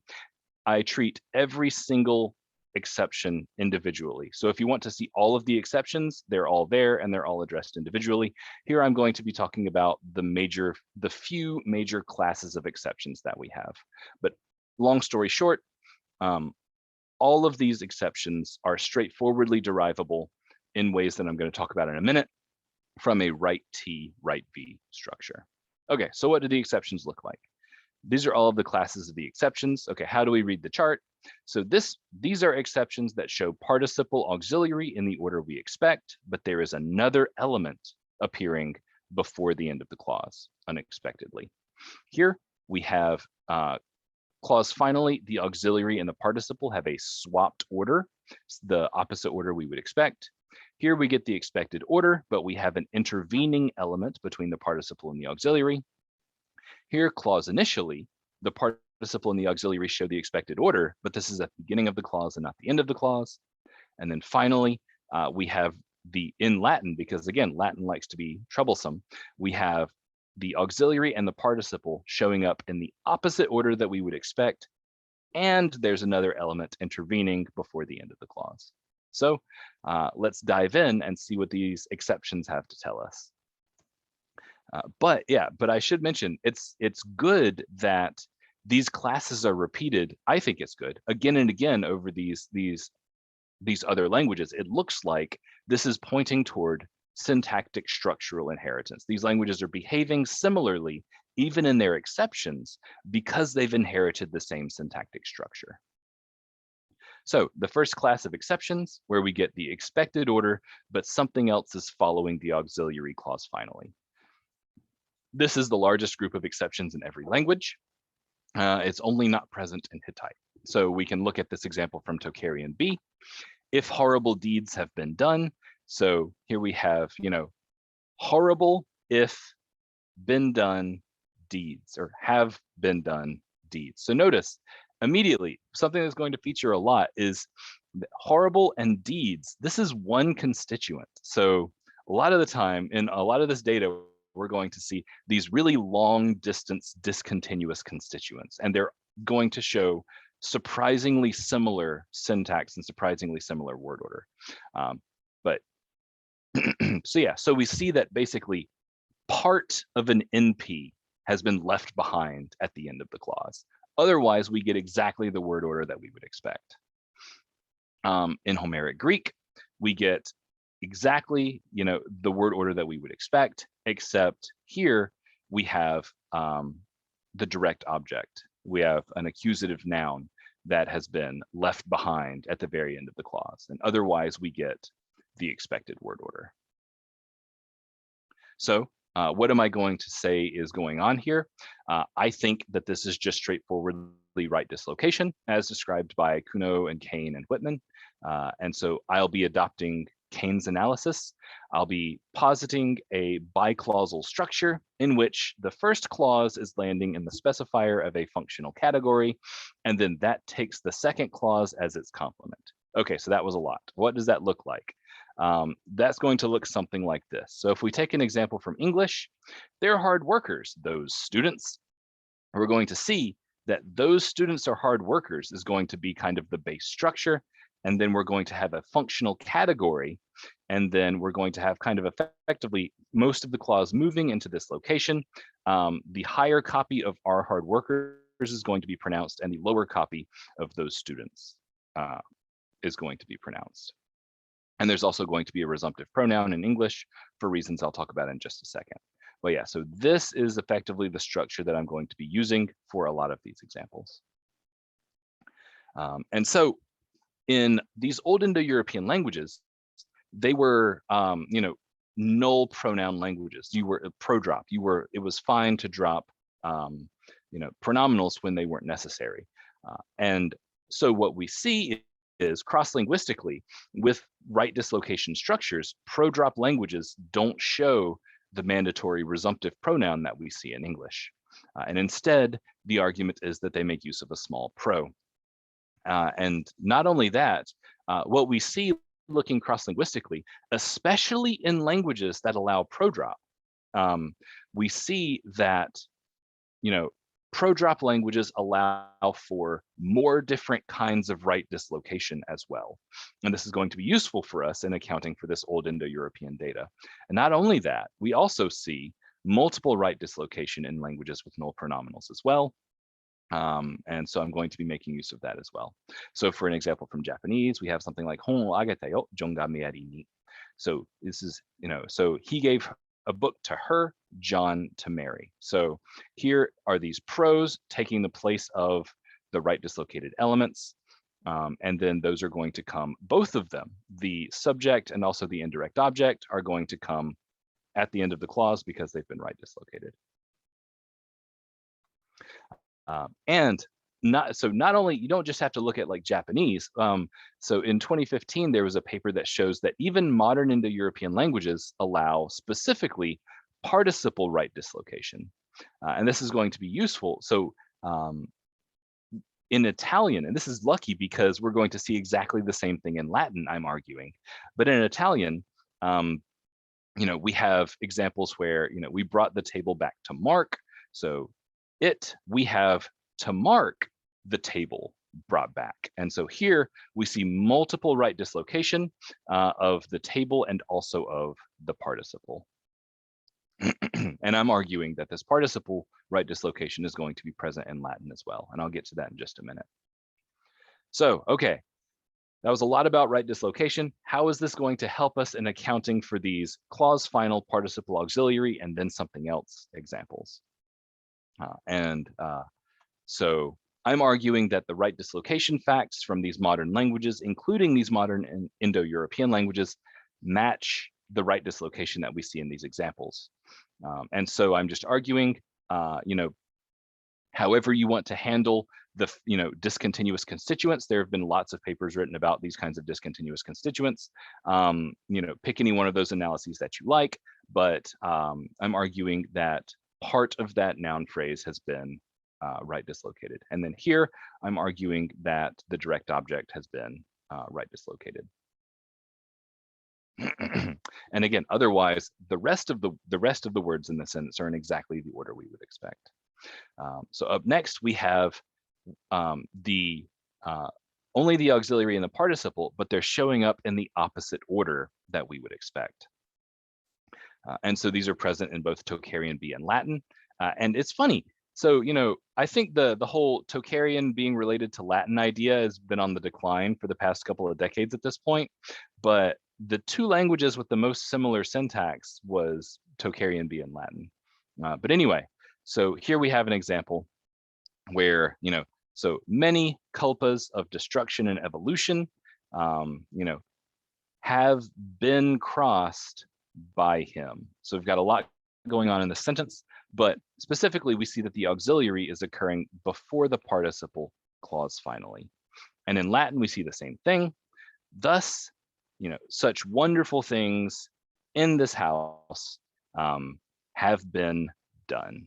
I treat every single exception individually. So if you want to see all of the exceptions, they're all there and they're all addressed individually. Here I'm going to be talking about the few major classes of exceptions that we have. But long story short, all of these exceptions are straightforwardly derivable in ways that I'm going to talk about in a minute from a right T, right V structure. Okay, so what do the exceptions look like? These are all of the classes of the exceptions. Okay, how do we read the chart? So these are exceptions that show participle auxiliary in the order we expect, but there is another element appearing before the end of the clause unexpectedly. Here we have clause finally, the auxiliary and the participle have a swapped order, the opposite order we would expect. Here we get the expected order, but we have an intervening element between the participle and the auxiliary. Here, clause initially, the participle and the auxiliary show the expected order, but this is at the beginning of the clause and not the end of the clause. And then finally, we have in Latin, because again, Latin likes to be troublesome, we have the auxiliary and the participle showing up in the opposite order that we would expect, and there's another element intervening before the end of the clause. So let's dive in and see what these exceptions have to tell us. But I should mention, it's good that these classes are repeated. I think it's good again and again over these other languages. It looks like this is pointing toward syntactic structural inheritance. These languages are behaving similarly, even in their exceptions, because they've inherited the same syntactic structure. So the first class of exceptions, where we get the expected order, but something else is following the auxiliary clause finally. This is the largest group of exceptions in every language. It's only not present in Hittite. So we can look at this example from Tocharian B. If horrible deeds have been done. So here we have, horrible if been done deeds, or have been done deeds. So notice immediately, something that's going to feature a lot is horrible and deeds. This is one constituent. So a lot of the time in a lot of this data, we're going to see these really long distance discontinuous constituents, and they're going to show surprisingly similar syntax and surprisingly similar word order. But so yeah, so we see that basically part of an NP has been left behind at the end of the clause. Otherwise, we get exactly the word order that we would expect. In Homeric Greek, we get exactly, the word order that we would expect, except here we have the direct object. We have an accusative noun that has been left behind at the very end of the clause, and otherwise we get the expected word order. So what am I going to say is going on here? I think that this is just straightforwardly right dislocation as described by Kuno and Kane and Whitman. And so I'll be adopting Kane's analysis. I'll be positing a biclausal structure in which the first clause is landing in the specifier of a functional category, and then that takes the second clause as its complement. Okay, so that was a lot. What does that look like? That's going to look something like this. So if we take an example from English, they're hard workers, those students. We're going to see that those students are hard workers is going to be kind of the base structure. And then we're going to have a functional category. And then we're going to have kind of effectively most of the clause moving into this location. The higher copy of our hard workers is going to be pronounced, and the lower copy of those students is going to be pronounced. And there's also going to be a resumptive pronoun in English for reasons I'll talk about in just a second. But yeah, so this is effectively the structure that I'm going to be using for a lot of these examples. And so in these old Indo-European languages, they were, null pronoun languages. You were pro-drop. It was fine to drop, pronominals when they weren't necessary. And so what we see is cross-linguistically with right dislocation structures, pro-drop languages don't show the mandatory resumptive pronoun that we see in English. And instead, the argument is that they make use of a small pro. And not only that, what we see looking cross-linguistically, especially in languages that allow pro-drop, we see that, pro-drop languages allow for more different kinds of right dislocation as well. And this is going to be useful for us in accounting for this old Indo-European data. And not only that, we also see multiple right dislocation in languages with null pronominals as well. And so I'm going to be making use of that as well. So for an example from Japanese, we have something like hon o ageta yo, jon ga meari ni. So this is, so he gave a book to her, John to marry. So here are these pros taking the place of the right dislocated elements. And then those are going to come, both of them, the subject and also the indirect object are going to come at the end of the clause because they've been right dislocated. And not only, you don't just have to look at like Japanese. So in 2015, there was a paper that shows that even modern Indo-European languages allow specifically participle right dislocation. And this is going to be useful. So in Italian, and this is lucky because we're going to see exactly the same thing in Latin, I'm arguing. But in Italian, we have examples where, we brought the table back to Mark. So we have to mark the table brought back. And so here we see multiple right dislocation of the table and also of the participle. And I'm arguing that this participle right dislocation is going to be present in Latin as well. And I'll get to that in just a minute. So, okay, that was a lot about right dislocation. How is this going to help us in accounting for these clause final, participle auxiliary, and then something else examples? So I'm arguing that the right dislocation facts from these modern languages, including these modern Indo-European languages, match the right dislocation that we see in these examples. And so I'm just arguing, however you want to handle the, discontinuous constituents. There have been lots of papers written about these kinds of discontinuous constituents. Pick any one of those analyses that you like, but I'm arguing that part of that noun phrase has been right dislocated. And then here, I'm arguing that the direct object has been right dislocated. And again, otherwise, the rest of the words in the sentence are in exactly the order we would expect. So up next, we have the only the auxiliary and the participle, but they're showing up in the opposite order that we would expect. And so these are present in both Tocharian B and Latin. And it's funny. So, I think the whole Tocharian being related to Latin idea has been on the decline for the past couple of decades at this point. But the two languages with the most similar syntax was Tocharian B and Latin. But anyway, so here we have an example where, so many culpas of destruction and evolution, have been crossed by him. So we've got a lot going on in the sentence, but specifically we see that the auxiliary is occurring before the participle clause finally. And in Latin, we see the same thing. Thus, such wonderful things in this house have been done.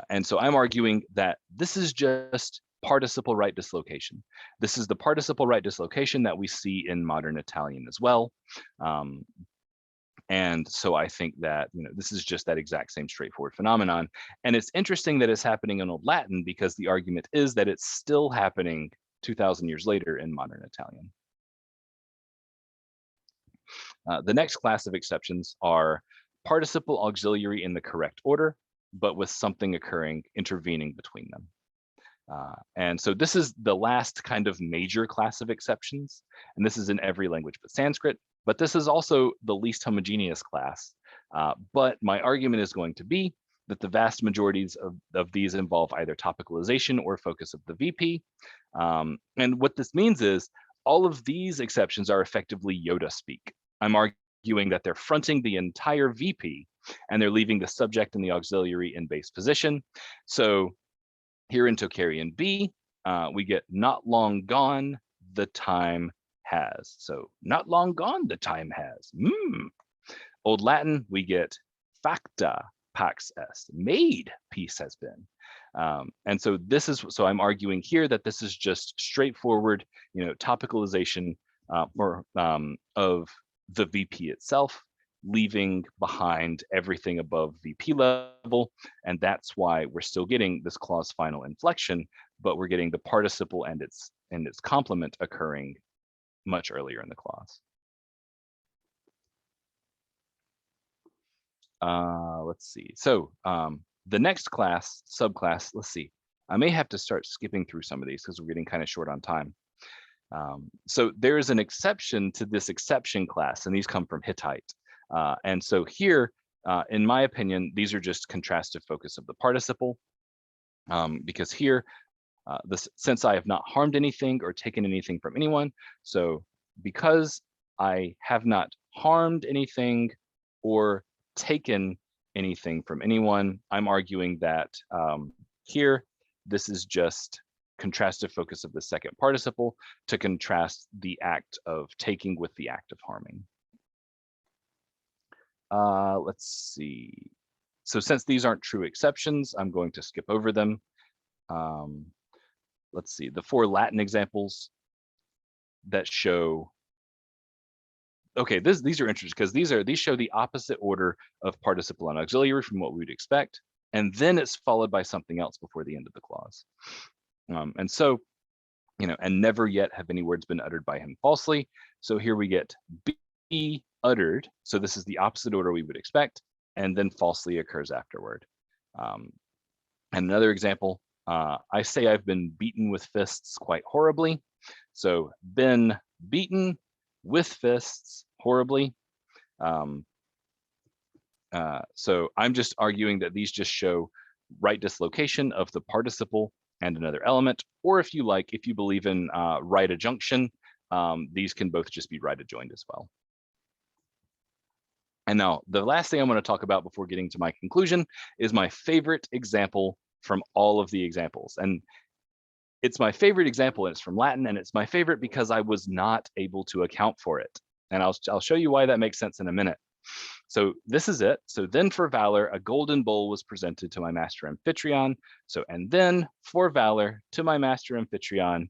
And so I'm arguing that this is just participle right dislocation. This is the participle right dislocation that we see in modern Italian as well. And so I think that, this is just that exact same straightforward phenomenon. And it's interesting that it's happening in Old Latin because the argument is that it's still happening 2000 years later in modern Italian. The next class of exceptions are participle auxiliary in the correct order, but with something occurring intervening between them. And so this is the last kind of major class of exceptions, and this is in every language but Sanskrit, but this is also the least homogeneous class. But my argument is going to be that the vast majorities of these involve either topicalization or focus of the VP. And what this means is all of these exceptions are effectively Yoda speak. I'm arguing that they're fronting the entire VP and they're leaving the subject and the auxiliary in base position. So here in Tocharian B, we get not long gone, the time has. So not long gone, the time has. Old Latin, we get facta pax est, made peace has been. And so so I'm arguing here that this is just straightforward, topicalization of the VP itself, leaving behind everything above VP level. And that's why we're still getting this clause final inflection, but we're getting the participle and its complement occurring much earlier in the clause. Let's see. So the next subclass, let's see. I may have to start skipping through some of these because we're getting kind of short on time. So there is an exception to this exception class, and these come from Hittite. And so here, in my opinion, these are just contrastive focus of the participle, because here, since I have not harmed anything or taken anything from anyone, so because I have not harmed anything or taken anything from anyone, I'm arguing that here, this is just contrastive focus of the second participle to contrast the act of taking with the act of harming. Let's see. So since these aren't true exceptions, I'm going to skip over them. Let's see, the 4 Latin examples that show, okay, these are interesting because these show the opposite order of participle and auxiliary from what we would expect. And then it's followed by something else before the end of the clause. And so, and never yet have any words been uttered by him falsely. So here we get be uttered. So this is the opposite order we would expect, and then falsely occurs afterward. And another example, I say I've been beaten with fists quite horribly. So been beaten with fists horribly. So I'm just arguing that these just show right dislocation of the participle and another element, or if you believe in right adjunction, these can both just be right adjoined as well. And now the last thing I'm going to talk about before getting to my conclusion is my favorite example from all of the examples. And it's my favorite example, and it's from Latin, and it's my favorite because I was not able to account for it. And I'll show you why that makes sense in a minute. So this is it. So then for valor, a golden bowl was presented to my master Amphitryon. So, and then for valor to my master Amphitryon,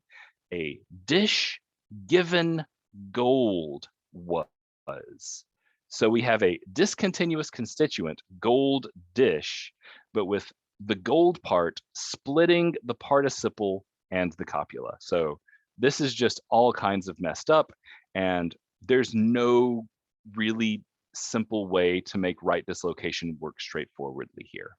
a dish given gold was. So we have a discontinuous constituent, gold dish, but with the gold part splitting the participle and the copula. So this is just all kinds of messed up, and there's no really simple way to make right dislocation work straightforwardly here.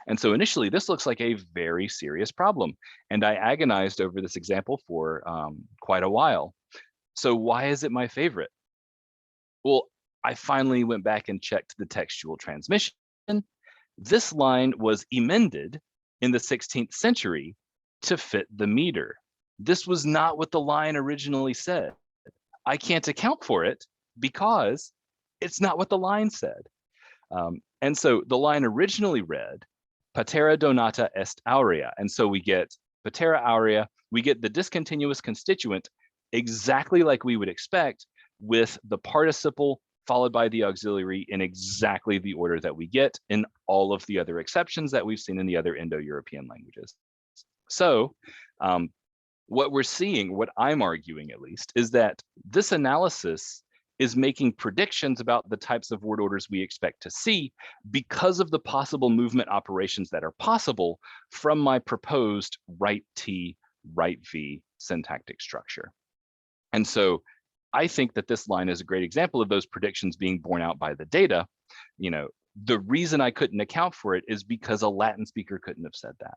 And so initially, this looks like a very serious problem, and I agonized over this example for quite a while. So why is it my favorite? Well, I finally went back and checked the textual transmission. This line was emended in the 16th century to fit the meter. This was not what the line originally said. I can't account for it because it's not what the line said. And so the line originally read, patera donata est aurea. And so we get patera aurea, we get the discontinuous constituent exactly like we would expect, with the participle followed by the auxiliary in exactly the order that we get in all of the other exceptions that we've seen in the other Indo-European languages. So what we're seeing, what I'm arguing at least, is that this analysis is making predictions about the types of word orders we expect to see because of the possible movement operations that are possible from my proposed right T, right V syntactic structure. And so I think that this line is a great example of those predictions being borne out by the data. You know, the reason I couldn't account for it is because a Latin speaker couldn't have said that.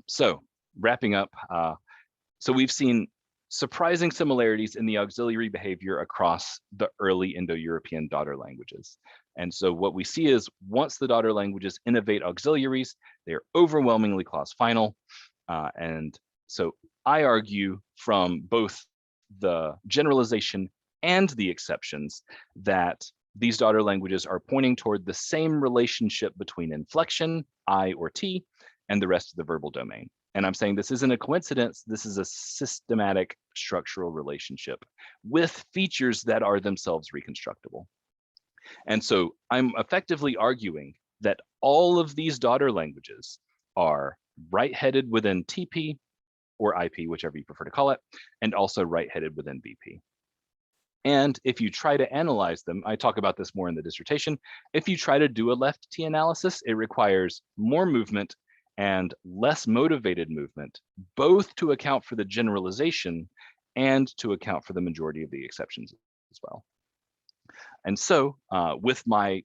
So wrapping up, so we've seen surprising similarities in the auxiliary behavior across the early Indo-European daughter languages. And so what we see is once the daughter languages innovate auxiliaries, they are overwhelmingly clause final. And so I argue from both the generalization and the exceptions that these daughter languages are pointing toward the same relationship between inflection, I or T, and the rest of the verbal domain. And I'm saying this isn't a coincidence, this is a systematic structural relationship with features that are themselves reconstructible. And so I'm effectively arguing that all of these daughter languages are right-headed within TP or IP, whichever you prefer to call it, and also right-headed within BP. And if you try to analyze them, I talk about this more in the dissertation, if you try to do a left T analysis, it requires more movement and less motivated movement, both to account for the generalization and to account for the majority of the exceptions as well. And so with my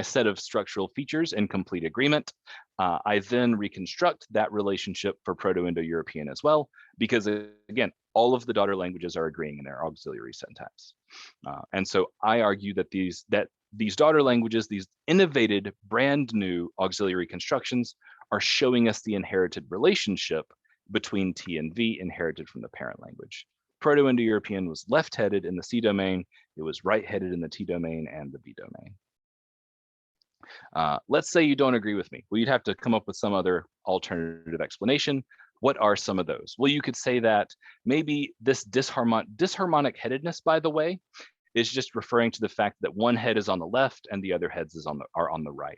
set of structural features in complete agreement, I then reconstruct that relationship for Proto-Indo-European as well, because again, all of the daughter languages are agreeing in their auxiliary syntax. And so I argue that these daughter languages, these innovated brand new auxiliary constructions, are showing us the inherited relationship between T and V inherited from the parent language. Proto-Indo-European was left-headed in the C domain, it was right-headed in the T domain and the B domain. Let's say you don't agree with me. Well, you'd have to come up with some other alternative explanation. What are some of those? Well, you could say that maybe this disharmonic headedness, by the way, is just referring to the fact that one head is on the left and the other heads are on the right.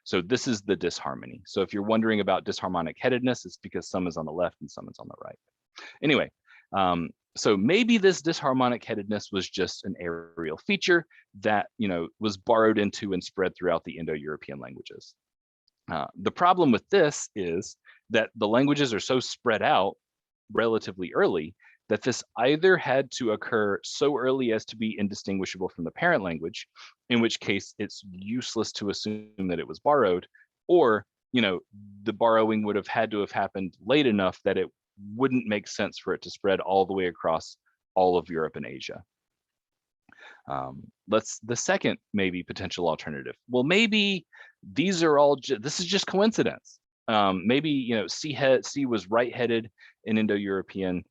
So this is the disharmony. So if you're wondering about disharmonic headedness, it's because some is on the left and some is on the right. Anyway, so maybe this disharmonic headedness was just an aerial feature that was borrowed into and spread throughout the Indo-European languages. The problem with this is that the languages are so spread out relatively early that this either had to occur so early as to be indistinguishable from the parent language, in which case it's useless to assume that it was borrowed, or the borrowing would have had to have happened late enough that it wouldn't make sense for it to spread all the way across all of Europe and Asia. The second maybe potential alternative. Well, maybe these are all, this is just coincidence. Maybe C was right-headed in Indo-European,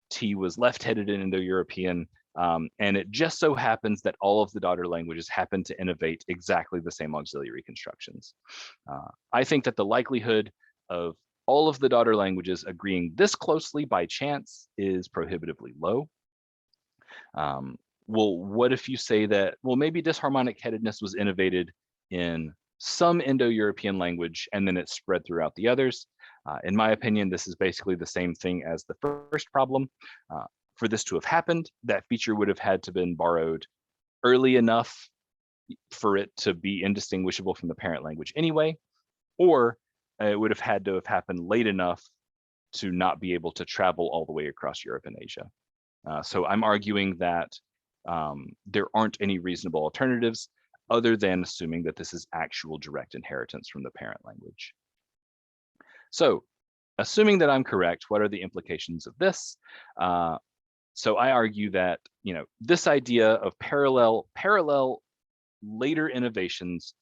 T was left-headed in Indo-European, and it just so happens that all of the daughter languages happen to innovate exactly the same auxiliary constructions. I think that the likelihood of all of the daughter languages agreeing this closely by chance is prohibitively low. Well, what if you say that, well, maybe disharmonic headedness was innovated in some Indo-European language, and then it's spread throughout the others. In my opinion, this is basically the same thing as the first problem. For this to have happened, that feature would have had to been borrowed early enough for it to be indistinguishable from the parent language anyway, or it would have had to have happened late enough to not be able to travel all the way across Europe and Asia. So I'm arguing that there aren't any reasonable alternatives other than assuming that this is actual direct inheritance from the parent language. So assuming that I'm correct, what are the implications of this? So I argue that, this idea of parallel later innovations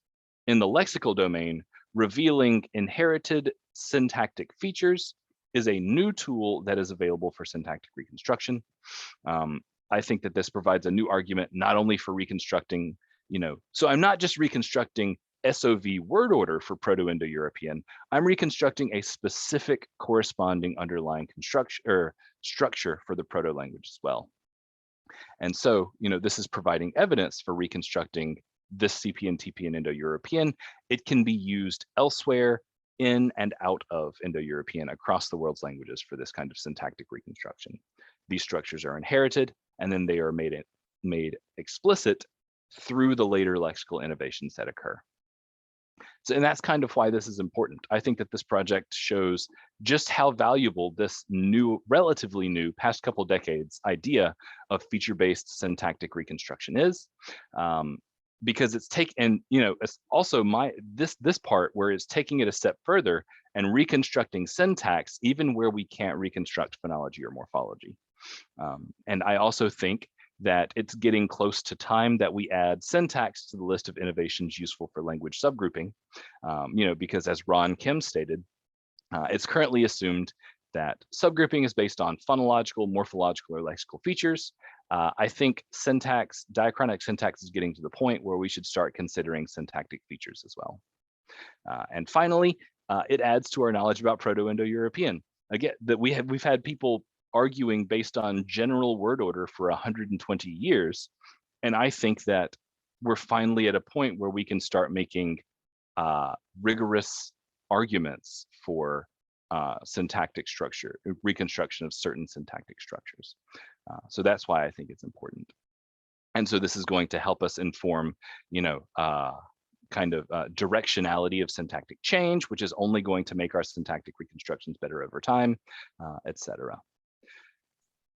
in the lexical domain revealing inherited syntactic features is a new tool that is available for syntactic reconstruction. I think that this provides a new argument not only for reconstructing, so I'm not just reconstructing SOV word order for Proto-Indo-European, I'm reconstructing a specific corresponding underlying structure for the proto-language as well. And so, this is providing evidence for reconstructing this CP and TP in Indo-European. It can be used elsewhere in and out of Indo-European across the world's languages for this kind of syntactic reconstruction. These structures are inherited, and then they are made explicit through the later lexical innovations that occur. So, and that's kind of why this is important. I think that this project shows just how valuable this relatively new, past couple decades idea of feature-based syntactic reconstruction is, because it's it's also this part where it's taking it a step further and reconstructing syntax even where we can't reconstruct phonology or morphology. And I also think that it's getting close to time that we add syntax to the list of innovations useful for language subgrouping, because as Ron Kim stated, it's currently assumed that subgrouping is based on phonological, morphological, or lexical features. I think diachronic syntax is getting to the point where we should start considering syntactic features as well. And finally, it adds to our knowledge about Proto-Indo-European. Again, that we've had people arguing based on general word order for 120 years. And I think that we're finally at a point where we can start making rigorous arguments for syntactic structure, reconstruction of certain syntactic structures. So that's why I think it's important. And so this is going to help us inform, directionality of syntactic change, which is only going to make our syntactic reconstructions better over time, etc.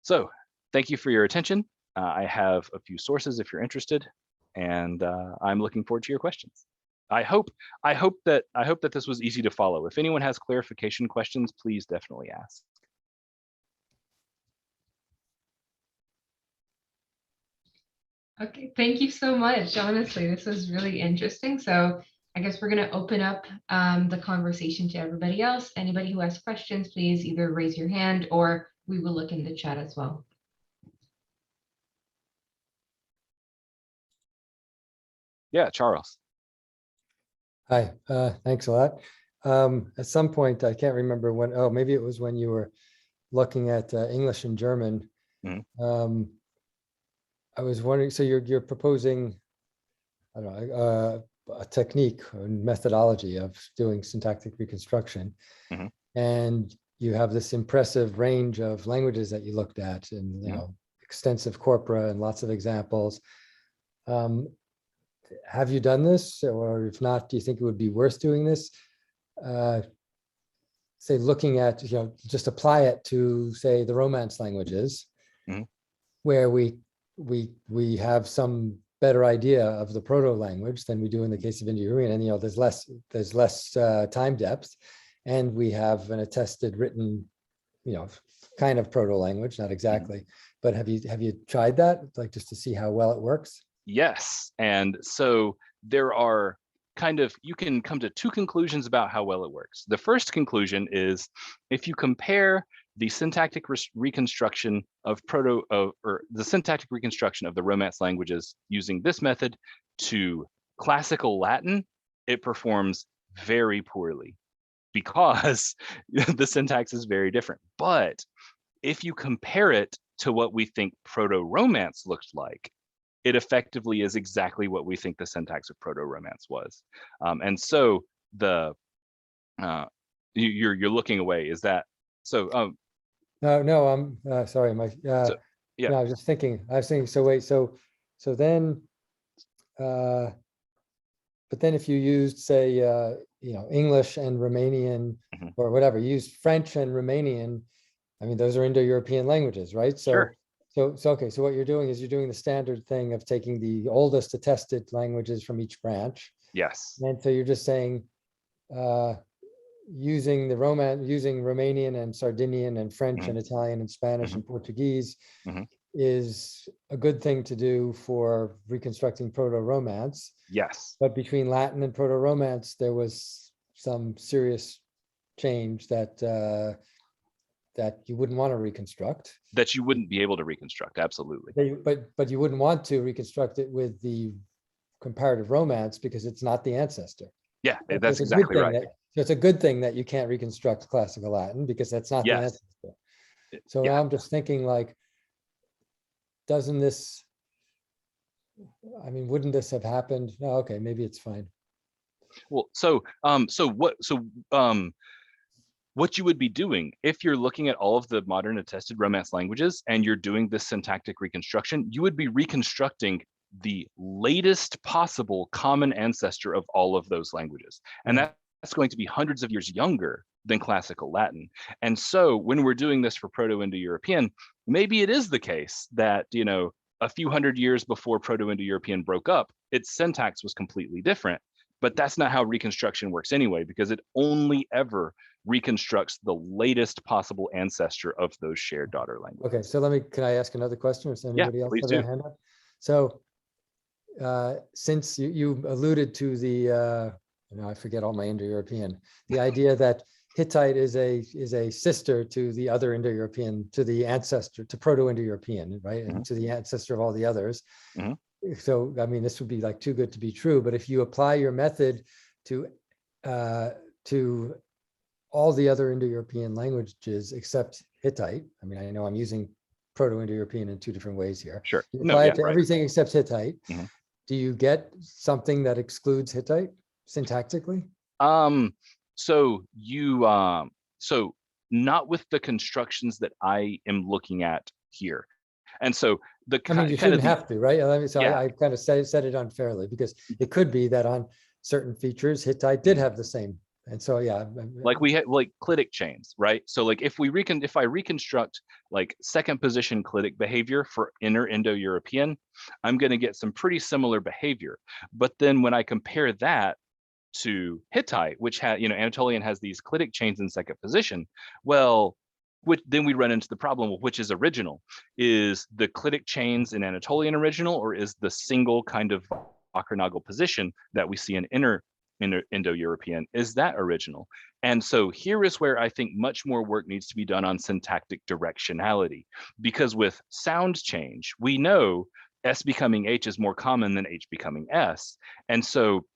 So thank you for your attention. I have a few sources if you're interested, and I'm looking forward to your questions. I hope that this was easy to follow. If anyone has clarification questions, please definitely ask. Okay, thank you so much. Honestly, this was really interesting. So I guess we're going to open up the conversation to everybody else. Anybody who has questions, please either raise your hand or we will look in the chat as well. Yeah, Charles. Hi, thanks a lot. At some point, I can't remember when, maybe it was when you were looking at English and German. Mm-hmm. I was wondering, so you're proposing, I don't know, a technique or methodology of doing syntactic reconstruction. Mm-hmm. And you have this impressive range of languages that you looked at, and extensive corpora and lots of examples. Have you done this, or if not, do you think it would be worth doing this? Say, looking at, just apply it to, say, the Romance languages, mm-hmm. where we have some better idea of the proto-language than we do in the case of Indo-European, and there's less time depth, and we have an attested written, kind of proto-language, not exactly, mm-hmm. but have you tried that, like, just to see how well it works? Yes, and so there are you can come to two conclusions about how well it works. The first conclusion is, if you compare the syntactic reconstruction of the syntactic reconstruction of the Romance languages using this method to classical Latin, it performs very poorly because the syntax is very different. But if you compare it to what we think Proto-Romance looked like, it effectively is exactly what we think the syntax of Proto-Romance was. And so the you're looking away. Is that so? No, I'm sorry. So, yeah. No, I was just thinking. I was thinking. So wait. So then, but then if you used, say, English and Romanian, Mhm. or whatever, you used French and Romanian. I mean, those are Indo-European languages, right? So, Sure. so okay. So what you're doing is you're doing the standard thing of taking the oldest attested languages from each branch, Yes. and so you're just saying, using Romanian and Sardinian and French Mhm. and Italian and Spanish Mhm. and Portuguese Mhm. is a good thing to do for reconstructing Proto-Romance. Yes. But between Latin and Proto-Romance, there was some serious change that you wouldn't want to reconstruct. That you wouldn't be able to reconstruct. Absolutely. But you wouldn't want to reconstruct it with the comparative Romance because it's not the ancestor. Yeah, So that's it's a good exactly thing right. So it's a good thing that you can't reconstruct classical Latin because that's not the Yes. ancestor. So Yeah. now I'm just thinking, like, doesn't this, I mean, wouldn't this have happened? No, okay, maybe it's fine. Well, what you would be doing if you're looking at all of the modern attested Romance languages and you're doing this syntactic reconstruction, you would be reconstructing the latest possible common ancestor of all of those languages. And that's going to be hundreds of years younger than classical Latin. And so when we're doing this for Proto-Indo-European, maybe it is the case that, a few hundred years before Proto-Indo-European broke up, its syntax was completely different. But that's not how reconstruction works anyway, because it only ever reconstructs the latest possible ancestor of those shared daughter languages. Okay, so can I ask another question? Does anybody else have their hand up? So since you alluded to the, I forget all my Indo-European, the idea that Hittite is a sister to the other Indo-European, to the ancestor, to Proto-Indo-European, right? And to the ancestor of all the others. So, I mean, this would be like too good to be true, but if you apply your method to all the other Indo-European languages except Hittite, I mean, I know I'm using Proto-Indo-European in two different ways here. Sure. You apply it to everything except Hittite. Do you get something that excludes Hittite syntactically? So not with the constructions that I am looking at here. And so I mean, you shouldn't have to, right? I kind of said it unfairly because it could be that on certain features, Hittite did have the same. And so, yeah. Like we had like clitic chains, right? So like if I reconstruct like second position clitic behavior for inner Indo-European, I'm going to get some pretty similar behavior. But then when I compare that to Hittite, which had, Anatolian has these clitic chains in second position, well, then we run into the problem of which is original. Is the clitic chains in Anatolian original, or is the single kind of Wachernagle position that we see in inner Indo-European, is that original? And so here is where I think much more work needs to be done on syntactic directionality, because with sound change, we know S becoming H is more common than H becoming S. And so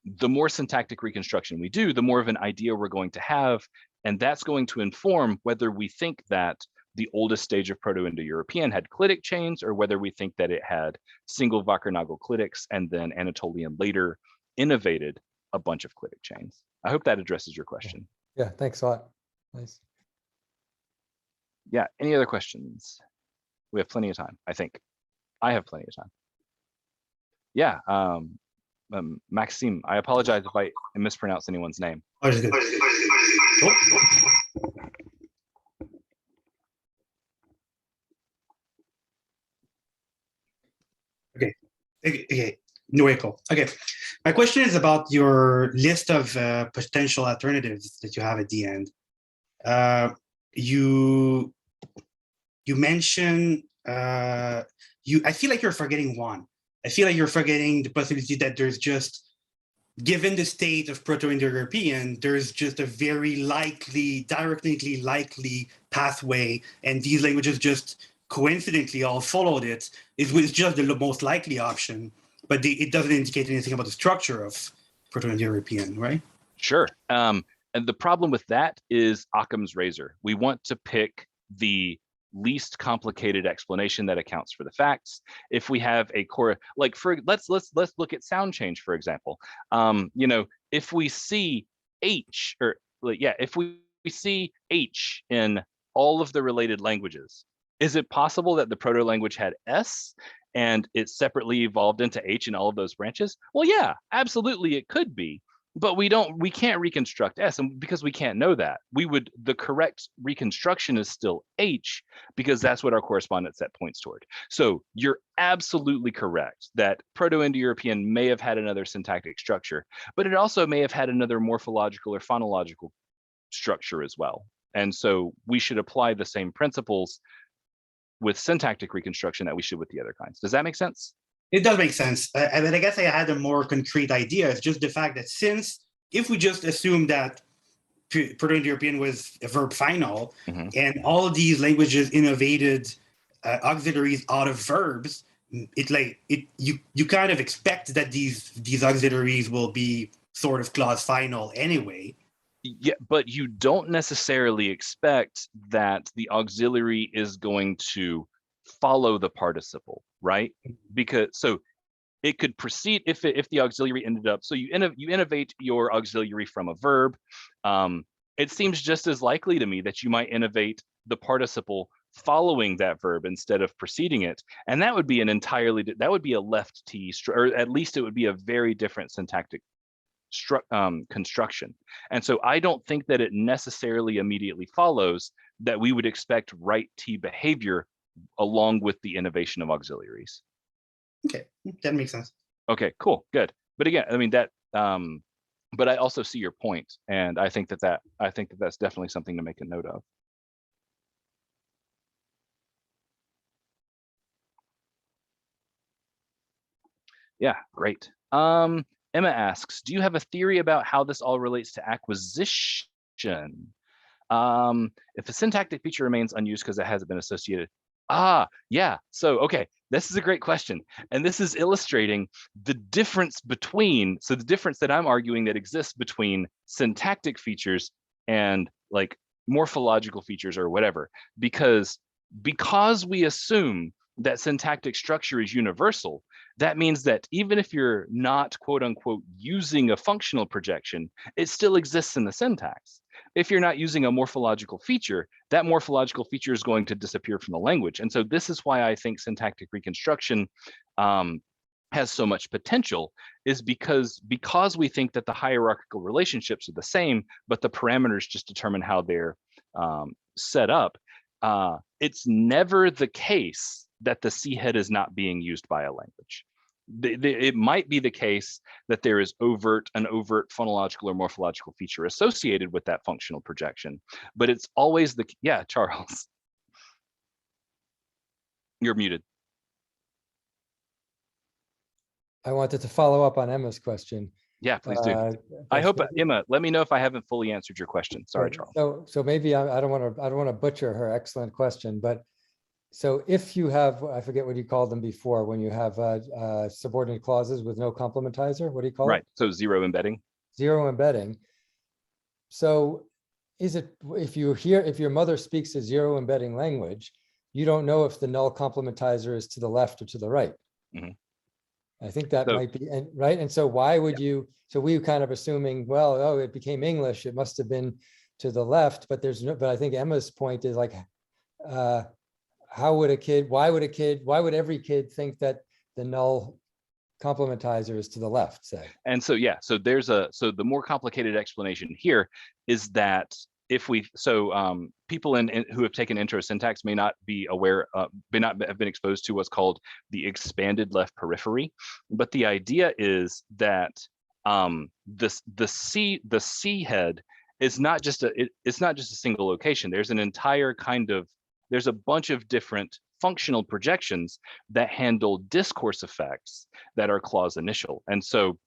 the more syntactic reconstruction we do, the more of an idea we're going to have. And that's going to inform whether we think that the oldest stage of Proto-Indo-European had clitic chains, or whether we think that it had single Wachernagle clitics and then Anatolian later innovated a bunch of clitic chains. I hope that addresses your question. Yeah, thanks a lot. Nice. Yeah, any other questions? We have plenty of time, I think. I have plenty of time. Yeah, Maxime, I apologize if I mispronounce anyone's name. Okay. Nueco. Okay. My question is about your list of potential alternatives that you have at the end. You mentioned I feel like you're forgetting one. I feel like you're forgetting the possibility that there's just, given the state of Proto-Indo-European, there's just a very directly likely pathway, and these languages just coincidentally all followed it. It was just the most likely option, but it doesn't indicate anything about the structure of Proto-Indo-European, right? Sure. And the problem with that is Occam's razor. We want to pick the least complicated explanation that accounts for the facts. If we have a core, like for let's look at sound change, for example. You know, if we see H, or yeah, if we see H in all of the related languages, is it possible that the proto-language had S and it separately evolved into H in all of those branches? Well, yeah, absolutely it could be. But we can't reconstruct S, and because we can't know that, the correct reconstruction is still H, because that's what our correspondence set points toward. So you're absolutely correct that Proto-Indo-European may have had another syntactic structure, but it also may have had another morphological or phonological structure as well. And so we should apply the same principles with syntactic reconstruction that we should with the other kinds. Does that make sense? It does make sense. I guess I had a more concrete idea. It's just the fact that if we just assume that Proto-Indo-European was a verb final, and all of these languages innovated auxiliaries out of verbs, you kind of expect that these auxiliaries will be sort of clause final anyway. Yeah, but you don't necessarily expect that the auxiliary is going to follow the participle, right? Because so it could proceed if the auxiliary ended up, so you innovate your auxiliary from a verb. It seems just as likely to me that you might innovate the participle following that verb instead of preceding it, and that would be that would be a left T, or at least it would be a very different syntactic construction. And so I don't think that it necessarily immediately follows that we would expect right T behavior along with the innovation of auxiliaries. Okay, that makes sense. Okay, cool, good. But again, I mean that, but I also see your point, and I think that's definitely something to make a note of. Yeah, great. Emma asks, do you have a theory about how this all relates to acquisition? If a syntactic feature remains unused because it hasn't been associated. Yeah, so, okay, this is a great question. And this is illustrating the difference the difference that I'm arguing that exists between syntactic features and like morphological features or whatever, because we assume that syntactic structure is universal, that means that even if you're not quote unquote using a functional projection, it still exists in the syntax. If you're not using a morphological feature, that morphological feature is going to disappear from the language. And so this is why I think syntactic reconstruction has so much potential, is because we think that the hierarchical relationships are the same, but the parameters just determine how they're set up. It's never the case that the C head is not being used by a language. It might be the case that there is an overt phonological or morphological feature associated with that functional projection, but it's always yeah, Charles. You're muted. I wanted to follow up on Emma's question. Yeah, please do. I hope, Emma, let me know if I haven't fully answered your question. Sorry, Charles. So maybe I don't want to butcher her excellent question, but so if you have, I forget what you called them before, when you have subordinate clauses with no complementizer, what do you call it? Right, so zero embedding. Zero embedding. So is it, if your mother speaks a zero embedding language, you don't know if the null complementizer is to the left or to the right. I think that might be, right? And so why would you, so we kind of assuming, well, oh, it became English, it must have been to the left, but but I think Emma's point is like, why would every kid think that the null complementizer is to the left, say? And so, yeah, so the more complicated explanation here is that people who have taken intro syntax may not be aware, may not have been exposed to what's called the expanded left periphery. But the idea is that the C head is not just it's not just a single location. There's an entire there's a bunch of different functional projections that handle discourse effects that are clause initial. And so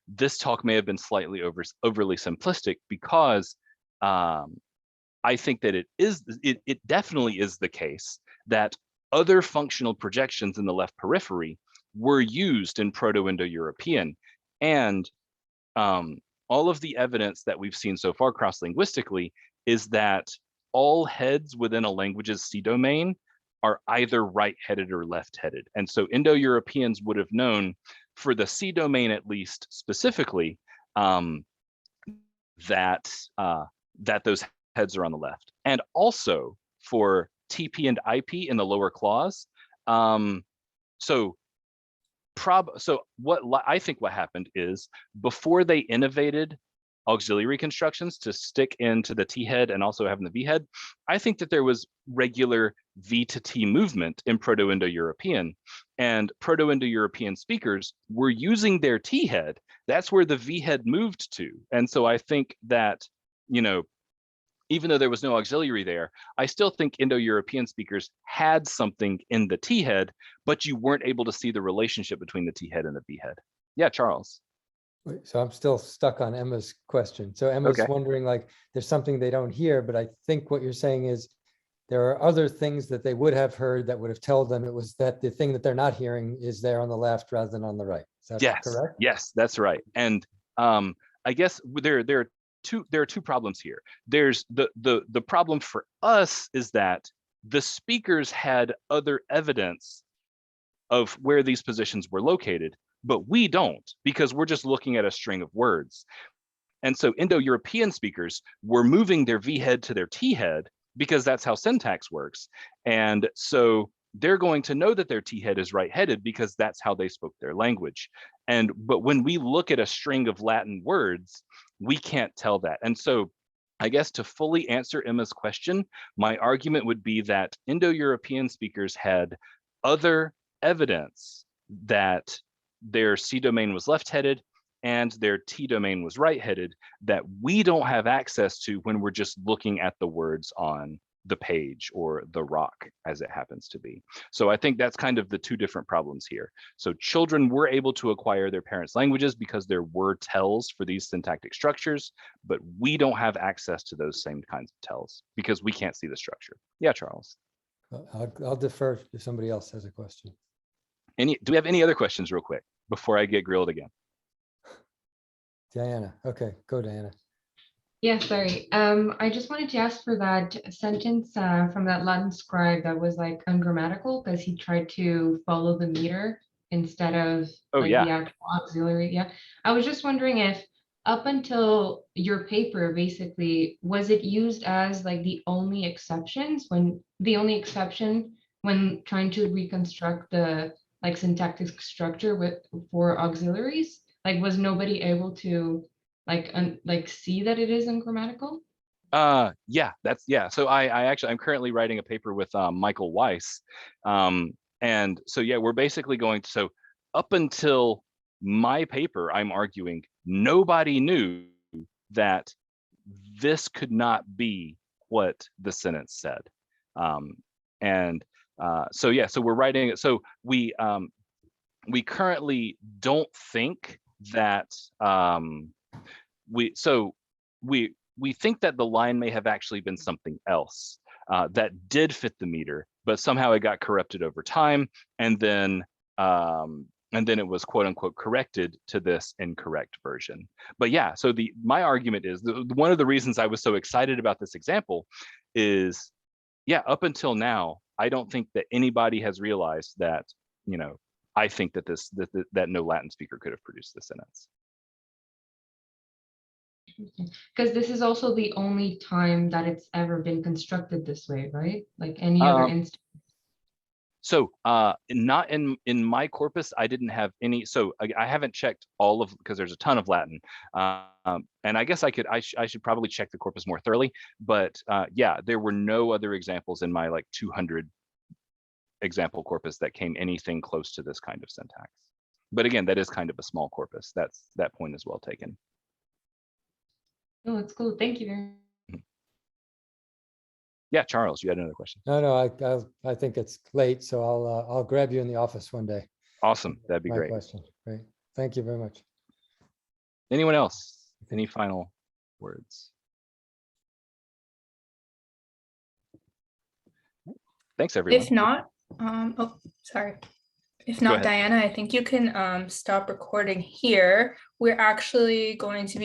this talk may have been slightly overly simplistic, because I think that it definitely is the case that other functional projections in the left periphery were used in Proto-Indo-European, and all of the evidence that we've seen so far cross-linguistically is that all heads within a language's C domain are either right-headed or left-headed. And so Indo-Europeans would have known, for the C domain at least specifically, that those heads are on the left. And also for TP and IP in the lower clause. So I think what happened is, before they innovated auxiliary constructions to stick into the T head and also having the V head, I think that there was regular V to T movement in Proto-Indo-European, and Proto-Indo-European speakers were using their T head. That's where the V head moved to. And so I think that, you know, even though there was no auxiliary there, I still think Indo-European speakers had something in the T head, but you weren't able to see the relationship between the T head and the V head. Yeah, Charles. So I'm still stuck on Emma's question. So Emma's wondering, like, there's something they don't hear, but I think what you're saying is there are other things that they would have heard that would have told them it was that the thing that they're not hearing is there on the left rather than on the right. Is that correct? Yes, that's right. And I guess there are two problems here. There's the problem for us is that the speakers had other evidence of where these positions were located, but we don't, because we're just looking at a string of words. And so Indo-European speakers were moving their V head to their T head because that's how syntax works. And so they're going to know that their T head is right-headed because that's how they spoke their language. But when we look at a string of Latin words, we can't tell that. And so I guess to fully answer Emma's question, my argument would be that Indo-European speakers had other evidence that their C domain was left-headed and their T domain was right-headed that we don't have access to when we're just looking at the words on the page or the rock, as it happens to be. So I think that's kind of the two different problems here. So children were able to acquire their parents' languages because there were tells for these syntactic structures, but we don't have access to those same kinds of tells because we can't see the structure. Yeah, Charles. I'll defer if somebody else has a question. Do we have any other questions real quick before I get grilled again? Diana. Okay, go Diana. Yeah, sorry. I just wanted to ask for that sentence from that Latin scribe that was like ungrammatical because he tried to follow the meter instead of the actual auxiliary. Yeah, I was just wondering if up until your paper, basically, was it used as like the only exception when trying to reconstruct the like syntactic structure for auxiliaries? Like, was nobody able to like see that it is ungrammatical? So I'm currently writing a paper with Michael Weiss, and so yeah, we're basically going to, so up until my paper, I'm arguing nobody knew that this could not be what the sentence said, so yeah, so we're writing it. So we currently don't think that we think that the line may have actually been something else that did fit the meter, but somehow it got corrupted over time, and then it was quote unquote corrected to this incorrect version. But yeah, so my argument is one of the reasons I was so excited about this example is, yeah, up until now, I don't think that anybody has realized that, you know, I think that that no Latin speaker could have produced this sentence. Because this is also the only time that it's ever been constructed this way, right? Like any other instance. So not in my corpus, I didn't have any. So I haven't checked all of, because there's a ton of Latin, and I guess I should probably check the corpus more thoroughly. But yeah, there were no other examples in my like 200 example corpus that came anything close to this kind of syntax. But again, that is kind of a small corpus. That point is well taken. Oh, that's cool. Thank you very much. Yeah, Charles, you had another question. No, I think it's late, so I'll grab you in the office one day. Awesome, that'd be My great. question. Great. Thank you very much. Anyone else? Any final words? Thanks, everyone. If not, sorry. If not, Diana, I think you can stop recording here. We're actually going to be